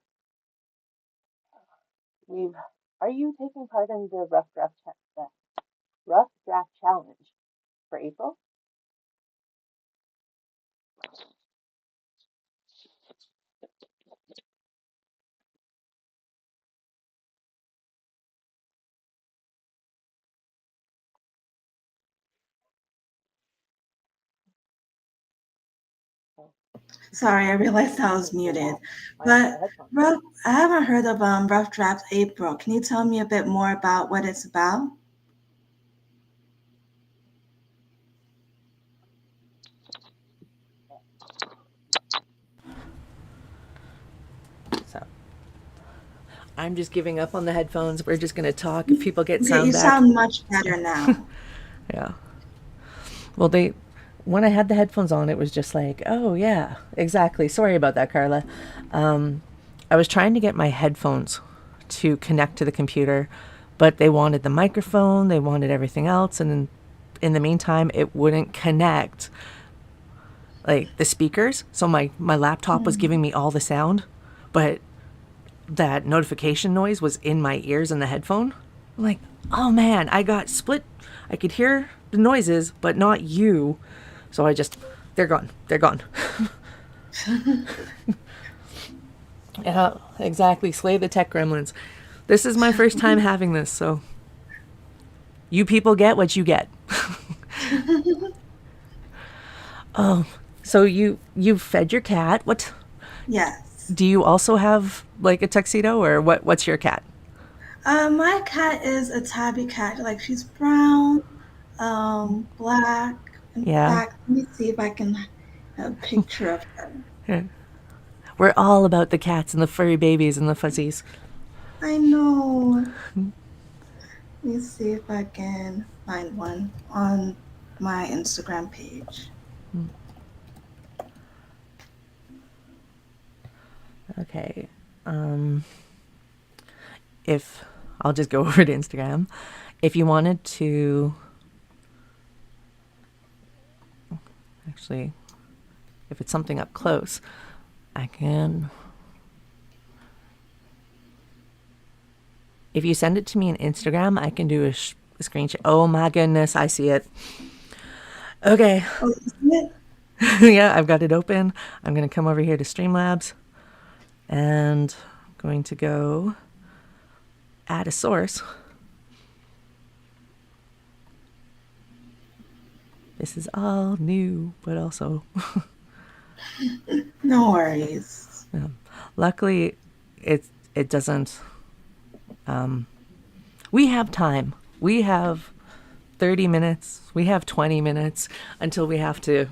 We've. Are you taking part in the rough draft challenge for April? Sorry, I realized I was muted. But rough, I haven't heard of Rough Draft April. Can you tell me a bit more about what it's about? So I'm just giving up on the headphones. We're just going to talk. If people get Okay, sound you back. sound much better now. Yeah. Well, when I had the headphones on, it was just like, oh, yeah, exactly. Sorry about that, Carla. I was trying to get my headphones to connect to the computer, but they wanted the microphone, they wanted everything else. And in the meantime, it wouldn't connect like the speakers. So my laptop was giving me all the sound, but that notification noise was in my ears in the headphone. I'm like, oh man, I got split. I could hear the noises, but not you. So they're gone. They're gone. Yeah, exactly. Slay the tech gremlins. This is my first time having this, so you people get what you get. Oh, so you've fed your cat. What Yes. do you also have like a tuxedo or what's your cat? My cat is a tabby cat. Like she's brown, black. In Yeah. fact, let me see if I can have a picture of her. We're all about the cats and the furry babies and the fuzzies. I know. Let me see if I can find one on my Instagram page. Okay. If I'll just go over to Instagram. If you wanted to actually, if it's something up close, I can. If you send it to me on Instagram, I can do a screenshot. Oh my goodness, I see it. Okay. Oh, you see it? Yeah, I've got it open. I'm going to come over here to Streamlabs and I'm going to go add a source. This is all new, but also No worries. luckily it doesn't. We have time. We have 30 minutes. We have 20 minutes until we have to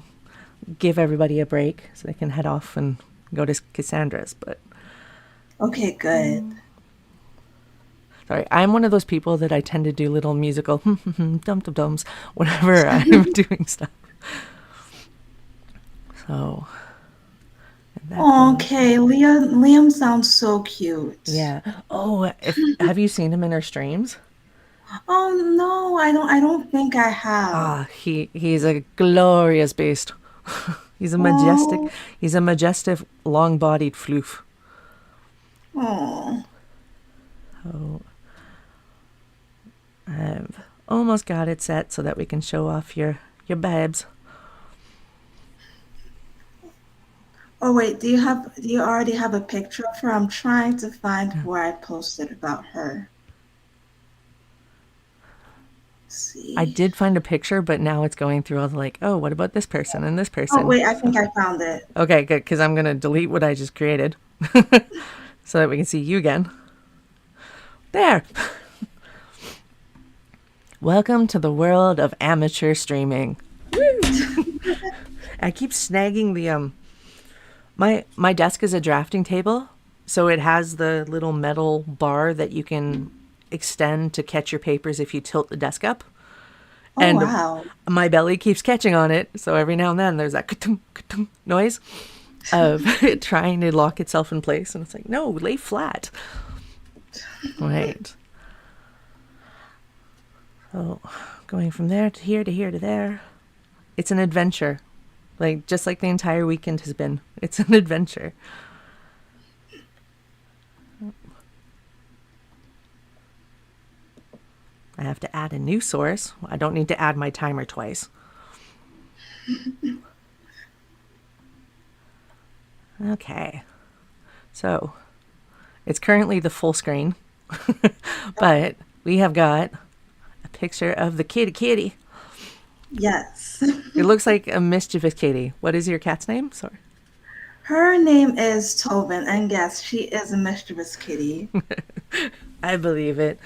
give everybody a break so they can head off and go to Cassandra's. But Okay, good. sorry, I'm one of those people that I tend to do little musical dum-dum-dums whenever I'm doing stuff. So. Okay, Liam sounds so cute. Yeah. Oh, have you seen him in our streams? Oh no, I don't think I have. Ah, he's a glorious beast. He's a Oh, majestic, long-bodied floof. oh. So I've almost got it set so that we can show off your babes. Oh wait, do you already have a picture of her? I'm trying to find where I posted about her. Let's I see. did find a picture, but now it's going through all the like, oh, what about this person and this Oh person? wait, I So, think I found it. okay, good, because I'm going to delete what I just created so that we can see you again. There. Welcome to the world of amateur streaming. Woo! I keep snagging the my desk is a drafting table, so it has the little metal bar that you can extend to catch your papers if you tilt the desk up. Oh And wow. my belly keeps catching on it, so every now and then there's that ka-tung, ka-tung noise of it trying to lock itself in place, and it's like, no, lay flat. Right. So going from there to here to here to there. It's an adventure. Like just like the entire weekend has been. It's an adventure. I have to add a new source. I don't need to add my timer twice. Okay. So it's currently the full screen, but we have got a picture of the kitty. Yes. It looks like a mischievous kitty. What is your cat's name? Sorry. Her name is Tobin, and yes, she is a mischievous kitty. I believe it.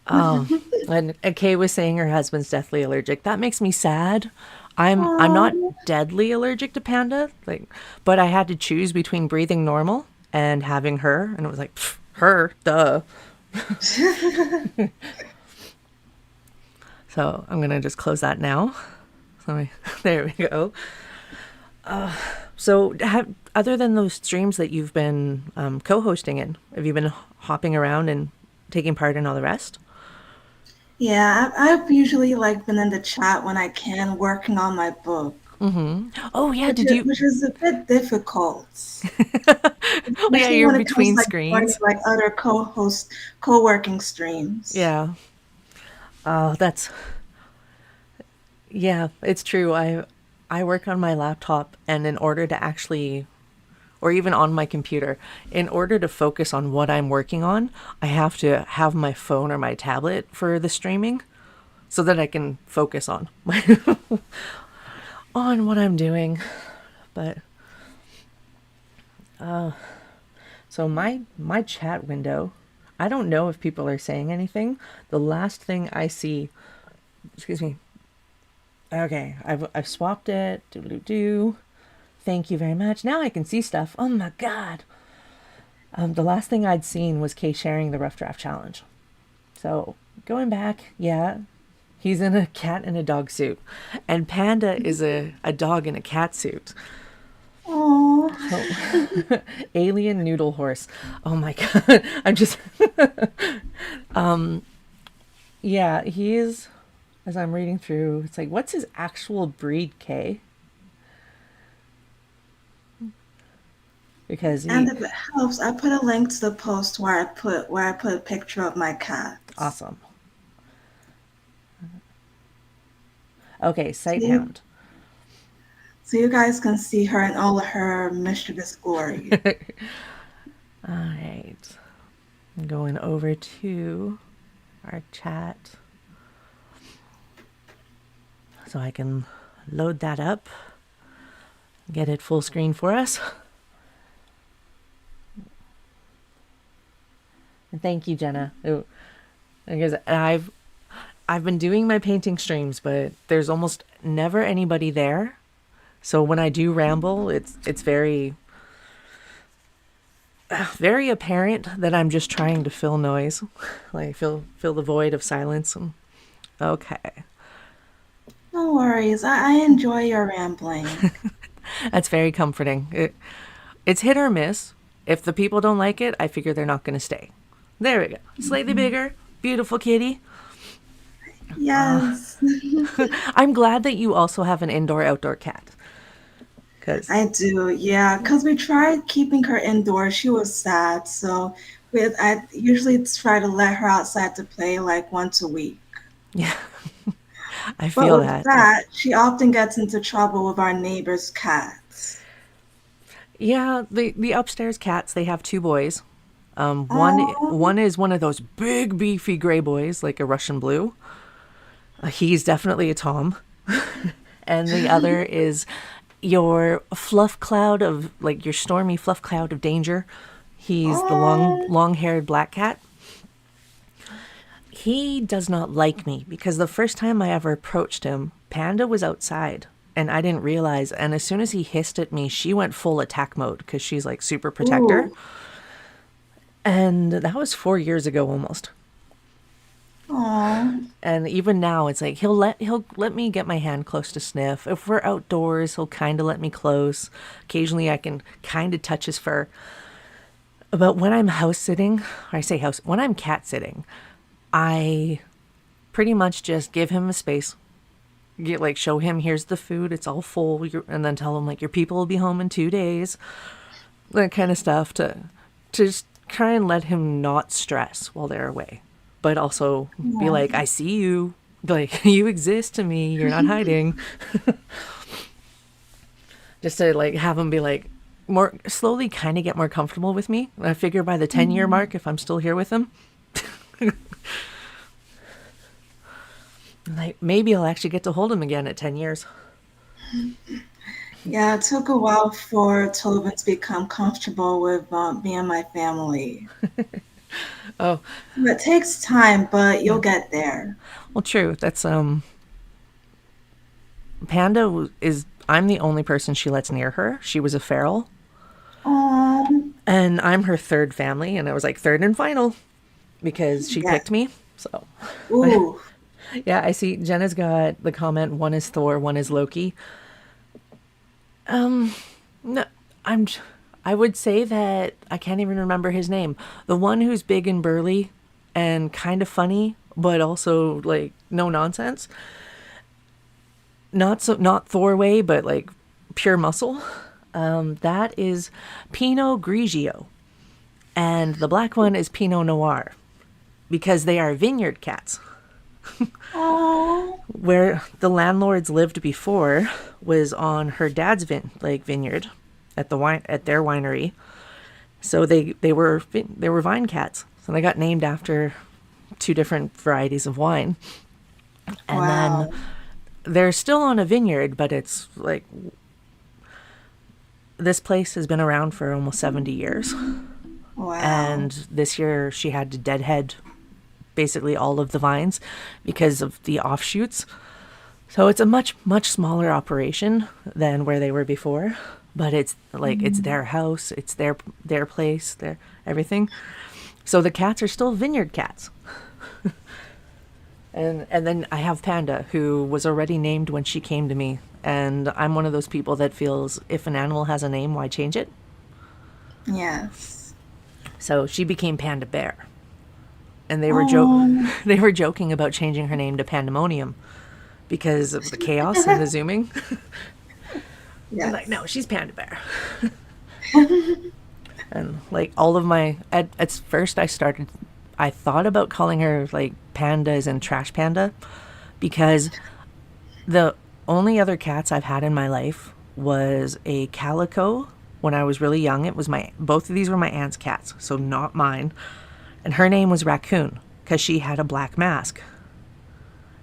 Oh, and Kay was saying her husband's deathly allergic. That makes me sad. I'm not Oh, deadly allergic to Panda, like, but I had to choose between breathing normal and having her, and it was like pff, her, duh. So I'm gonna just close that now. So there we go. So other than those streams that you've been co-hosting in, have you been hopping around and taking part in all the rest? yeah, I've usually like been in the chat when I can, working on my book, Oh yeah, did you? which is a bit difficult, Oh yeah, especially you're when it comes to between like joining screens. like other co-host co-working streams. Yeah. Oh, that's yeah, it's true. I work on my laptop, and in order to actually, or even on my computer, in order to focus on what I'm working on, I have to have my phone or my tablet for the streaming so that I can focus on my on what I'm doing. But so my chat window, I don't know if people are saying anything. The last thing I see, excuse me. Okay, I've swapped it. Do. Thank you very much. Now I can see stuff. Oh my god. The last thing I'd seen was Kay sharing the rough draft challenge. So going back, yeah, he's in a cat and a dog suit, and Panda is a dog in a cat suit. Oh, So alien noodle horse. Oh my god. I'm just yeah, he is, as I'm reading through, it's like, what's his actual breed, Kay? Because and he if it helps, I put a link to the post where I put a picture of my cat. awesome. Okay, So sight you, hound. so you guys can see her in all of her mischievous glory. All right. I'm going over to our chat so I can load that up, get it full screen for us. And thank you, Jenna. Because I've been doing my painting streams, but there's almost never anybody there. So when I do ramble, it's very very apparent that I'm just trying to fill noise, like fill the void of silence. Okay, No worries. I enjoy your rambling. that's very comforting. It's hit or miss. If the people don't like it, I figure they're not going to stay. There we go. Slightly bigger, beautiful kitty. Yes, I'm glad that you also have an indoor-outdoor cat. Cause I do. Yeah, because we tried keeping her indoors. She was sad, so I usually try to let her outside to play like once a week. Yeah, I But feel with that. that, she often gets into trouble with our neighbor's cats. Yeah, the upstairs cats, they have two boys. Oh, One is one of those big beefy gray boys, like a Russian blue. He's definitely a Tom. And the other is your fluff cloud of like your stormy fluff cloud of danger. He's the oh, long-haired black cat. He does not like me because the first time I ever approached him, Panda was outside and I didn't realize. And as soon as he hissed at me, she went full attack mode because she's like super protector. ooh, And that was 4 years ago almost. oh, And even now, it's like he'll let me get my hand close to sniff. If we're outdoors, he'll kind of let me close. Occasionally, I can kind of touch his fur. But when I'm house sitting, I say house, when I'm cat sitting, I pretty much just give him a space. Get like show him here's the food, it's all full, and then tell him like your people will be home in 2 days, that kind of stuff to just try and let him not stress while they're away, but also be yeah. like I see you, like you exist to me, you're not hiding. Just to like have him be like more slowly kind of get more comfortable with me. I figure by the 10-year mark, if I'm still here with him, like maybe I'll actually get to hold him again at 10 years. Yeah, it took a while for Tobin to become comfortable with me and my family. Oh, It takes time, but yeah. you'll get there. Well, true. That's Panda is I'm the only person she lets near her. She was a feral, Oh, and I'm her third family, and I was like third and final because she yeah. picked me. So, Ooh, yeah, I see Jenna's got the comment one is Thor, one is Loki. No, I'm I would say that I can't even remember his name. The one who's big and burly and kind of funny, but also like no nonsense. Not Thor way, but like pure muscle. That is Pinot Grigio, and the black one is Pinot Noir because they are vineyard cats. oh, Where the landlords lived before was on her dad's vineyard at their winery. So they were vine cats. So they got named after two different varieties of wine. And then wow, they're still on a vineyard, but it's like this place has been around for almost 70 years. wow. And this year she had to deadhead basically all of the vines because of the offshoots. So it's a much smaller operation than where they were before, but it's like it's their house, it's their place, their everything. So the cats are still vineyard cats. And then I have Panda, who was already named when she came to me, and I'm one of those people that feels if an animal has a name, why change it? Yes. So she became Panda Bear, and Oh, they were joking about changing her name to Pandemonium because of the chaos and the zooming. I'm like, yes. no, she's Panda Bear. And like all of my at first I thought about calling her like pandas and trash panda because the only other cats I've had in my life was a calico when I was really young. It was my both of these were my aunt's cats, so not mine. And her name was Raccoon because she had a black mask.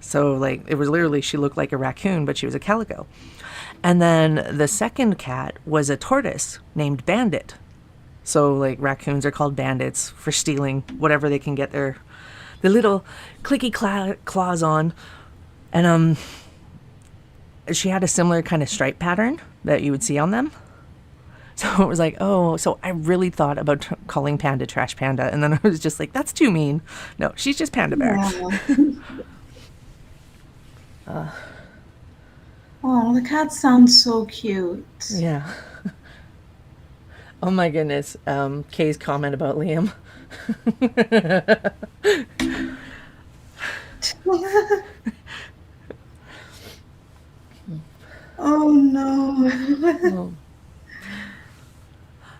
So like it was literally she looked like a raccoon, but she was a calico. And then the second cat was a tortoise named Bandit. So like raccoons are called bandits for stealing whatever they can get the little clicky claws on. And she had a similar kind of stripe pattern that you would see on them. So it was like, oh, so I really thought about calling Panda Trash Panda, and then I was just like, that's too mean. No, she's just Panda Bear. Yeah. Oh, the cat sounds so cute. Yeah. Oh my goodness. Kay's comment about Liam. Oh no.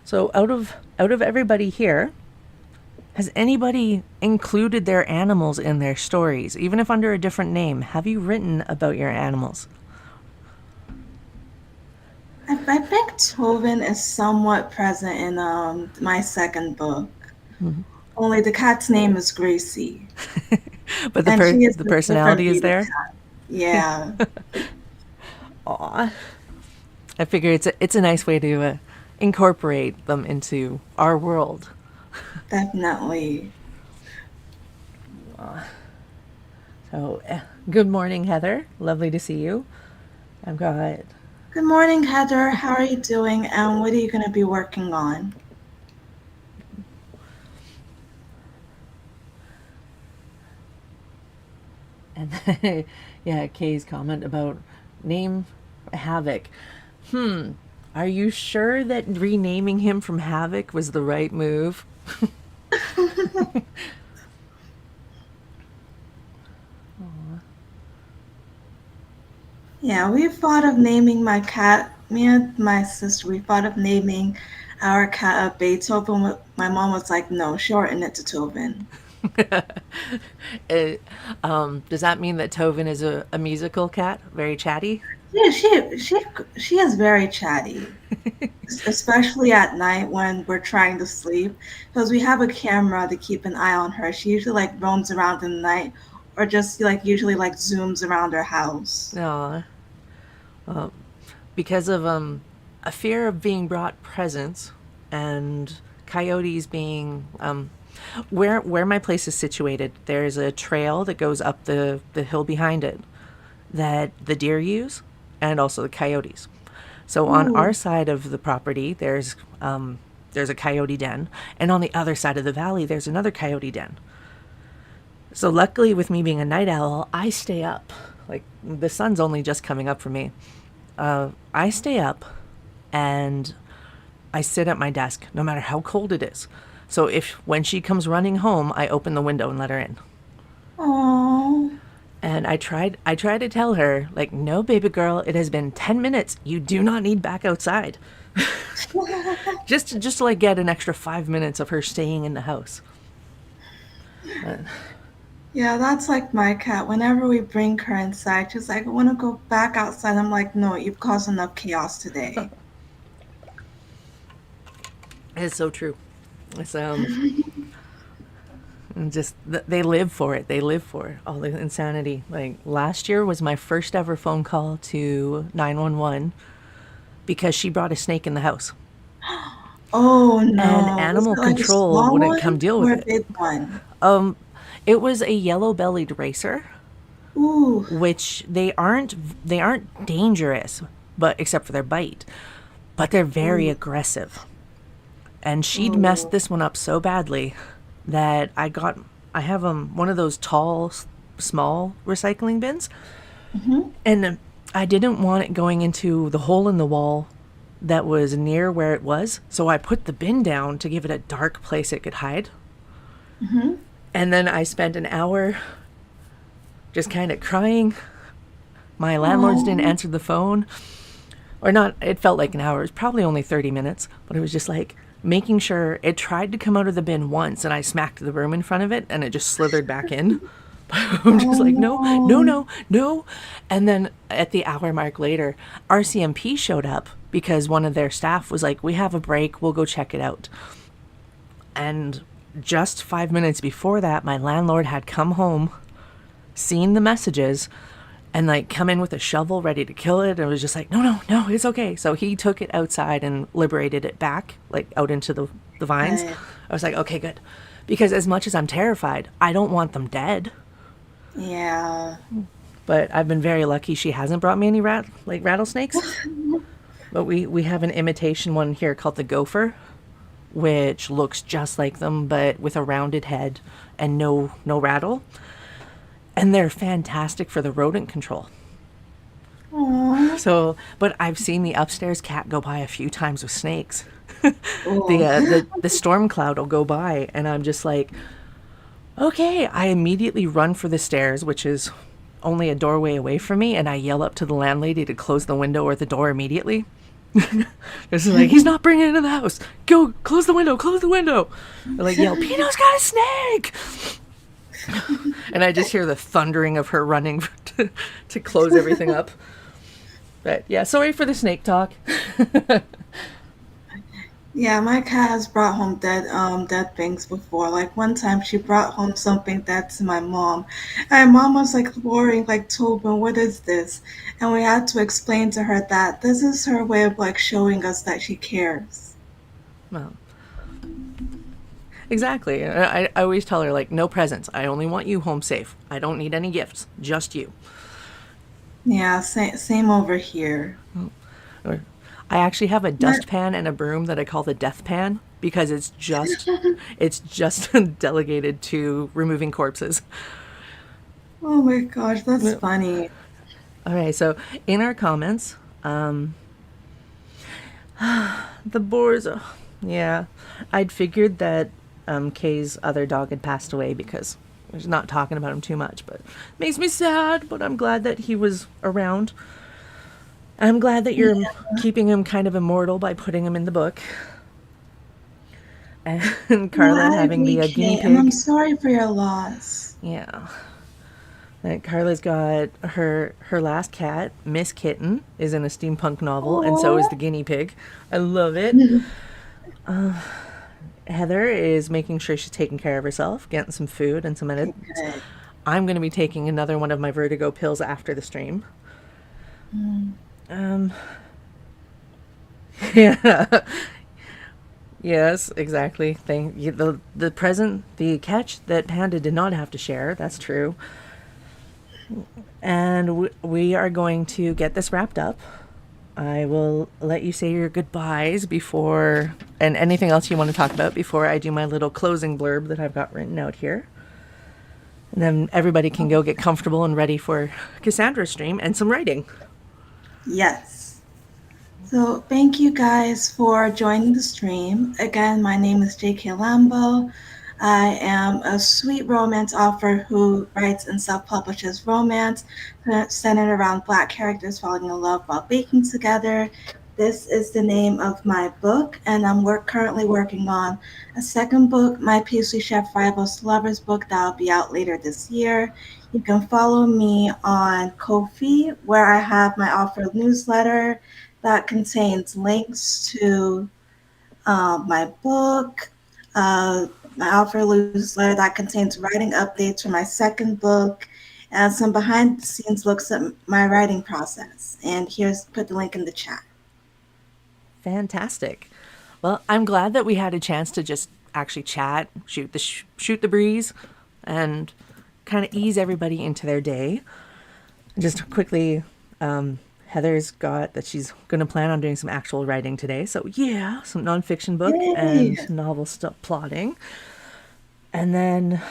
So out of everybody here, Has anybody included their animals in their stories, even if under a different name? Have you written about your animals? I think Tovin is somewhat present in my second book. Only the cat's name is Gracie, But and she is the a different personality is breed of there? cat. Yeah, Aw. I figure it's a nice way to incorporate them into our world. definitely. So, good morning, Heather. Lovely to see you. I've got Good morning, Heather. How are you doing? And what are you going to be working on? and yeah, Kay's comment about name Havoc. Are you sure that renaming him from Havoc was the right move? Yeah, we thought of naming my cat. Me and my sister, we thought of naming our cat Beethoven. My mom was like, "No, shorten it to Tobin." Does that mean that Tovin is a musical cat? Very chatty? Yeah, she is very chatty, especially at night when we're trying to sleep, because we have a camera to keep an eye on her. She usually like roams around in the night, or just like usually like zooms around her house. Aw. Because of a fear of being brought presents and coyotes being where my place is situated, there's a trail that goes up the hill behind it that the deer use and also the coyotes. So on our Ooh. side of the property, there's a coyote den, and on the other side of the valley, there's another coyote den. So luckily, with me being a night owl, I stay up. Like the sun's only just coming up for me. I stay up, and I sit at my desk, no matter how cold it is. So if when she comes running home, I open the window and let her in. Aww. And I tried to tell her, like, no, baby girl, it has been 10 minutes. You do not need back outside. Just to like get an extra 5 minutes of her staying in the house. Yeah, that's like my cat. Whenever we bring her inside, she's like, "I want to go back outside." I'm like, "No, you've caused enough chaos today." It's so true. It's and just they live for it. They live for all the insanity. Like last year was my first ever phone call to 911 because she brought a snake in the house. Oh And no. Was animal it like a control small wouldn't come one deal or with a it. big one? It was a yellow-bellied racer, Ooh. which they aren't dangerous, but except for their bite, but they're very Ooh. aggressive. And she'd messed Oh. this one up so badly that I have one of those tall, small recycling bins, Mm-hmm. and I didn't want it going into the hole in the wall that was near where it was, so I put the bin down to give it a dark place it could hide. Mm-hmm. And then I spent an hour just kind of crying. My landlords didn't Oh. answer the phone. Or not, it felt like an hour. It was probably only 30 minutes, but it was just like making sure it tried to come out of the bin once and I smacked the broom in front of it and it just slithered back in. I'm just Oh like, no, no, no. no, no. And then at the hour mark later, RCMP showed up because one of their staff was like, we have a break, we'll go check it out. And just 5 minutes before that, my landlord had come home, seen the messages, and like come in with a shovel ready to kill it. And it was just like, no, no, no, it's okay. So he took it outside and liberated it back, like out into the vines. Right. I was like, okay, good. Because as much as I'm terrified, I don't want them dead. Yeah. But I've been very lucky she hasn't brought me any rattlesnakes. But we have an imitation one here called the gopher, which looks just like them, but with a rounded head and no rattle. And they're fantastic for the rodent control. Aw. So, but I've seen the upstairs cat go by a few times with snakes. Oh. The storm cloud will go by, and I'm just like, okay. I immediately run for the stairs, which is only a doorway away from me, and I yell up to the landlady to close the window or the door immediately. It's like, he's not bringing it into the house. Go, close the window, close the window. They're like, yell, Pino's got a snake. And I just hear the thundering of her running to close everything up. But yeah, sorry for the snake talk. Yeah, my cat has brought home dead things before. Like one time she brought home something dead to my mom. And my mom was like worrying, like, Tobin, what is this? And we had to explain to her that this is her way of like showing us that she cares. Well, exactly. I always tell her, like, no presents. I only want you home safe. I don't need any gifts. Just you. Yeah, same over here. Or I actually have a dustpan and a broom that I call the death pan because it's just delegated to removing corpses. Oh my gosh, that's funny. All right, so in our comments, the boars, yeah, I'd figured that Kay's other dog had passed away because we're not talking about him too much, but it makes me sad, but I'm glad that he was around. I'm glad that you're keeping him kind of immortal by putting him in the book. And Carla having the guinea pig. And I'm sorry for your loss. Yeah. And Carla's got her last cat, Miss Kitten, is in a steampunk novel, and so is the guinea pig. I love it. Heather is making sure she's taking care of herself, getting some food and some minutes. Good. I'm going to be taking another one of my vertigo pills after the stream. Yeah. Yes, exactly. The present, the catch that Panda did not have to share. That's true. And we are going to get this wrapped up. I will let you say your goodbyes before, and anything else you want to talk about before I do my little closing blurb that I've got written out here. And then everybody can go get comfortable and ready for Cassandra's stream and some writing. Yes. So thank you guys for joining the stream. Again, my name is J.K. Lambo. I am a sweet romance author who writes and self-publishes romance centered around Black characters falling in love while baking together. This is the name of my book, and I'm currently working on a second book, my pastry chef rivals lovers book, that'll be out later this year. You can follow me on Ko-fi, where I have my author newsletter that contains links to my book, my author newsletter that contains writing updates for my second book, and some behind the scenes looks at my writing process. And here's put the link in the chat. Fantastic. Well, I'm glad that we had a chance to just actually chat, shoot the breeze, and kind of ease everybody into their day. Just quickly, Heather's got that she's going to plan on doing some actual writing today. So yeah, some nonfiction book and novel stuff plotting. And then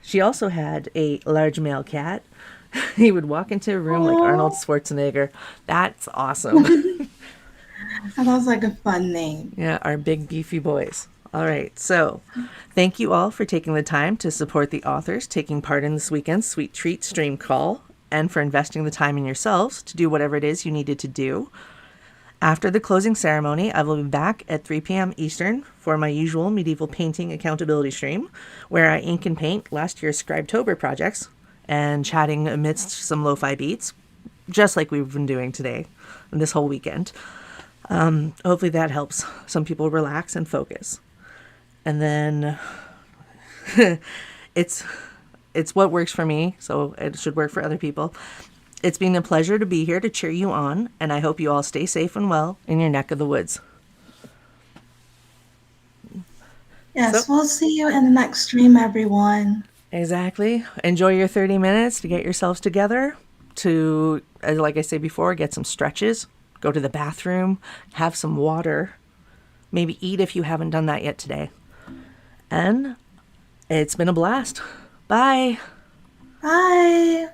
she also had a large male cat. He would walk into a room like Arnold Schwarzenegger. That's awesome. That sounds like a fun name. Yeah, our big beefy boys. All right, so thank you all for taking the time to support the authors taking part in this weekend's Sweet Treat stream call, and for investing the time in yourselves to do whatever it is you needed to do. After the closing ceremony, I will be back at 3 p.m. Eastern for my usual medieval painting accountability stream, where I ink and paint last year's Scribetober projects and chatting amidst some lo-fi beats, just like we've been doing today and this whole weekend. Hopefully that helps some people relax and focus. And then it's what works for me, so it should work for other people. It's been a pleasure to be here to cheer you on, and I hope you all stay safe and well in your neck of the woods. Yes, we'll see you in the next stream, everyone. Exactly. Enjoy your 30 minutes to get yourselves together, to, like I said before, get some stretches, go to the bathroom, have some water, maybe eat if you haven't done that yet today. And it's been a blast. Bye. Bye.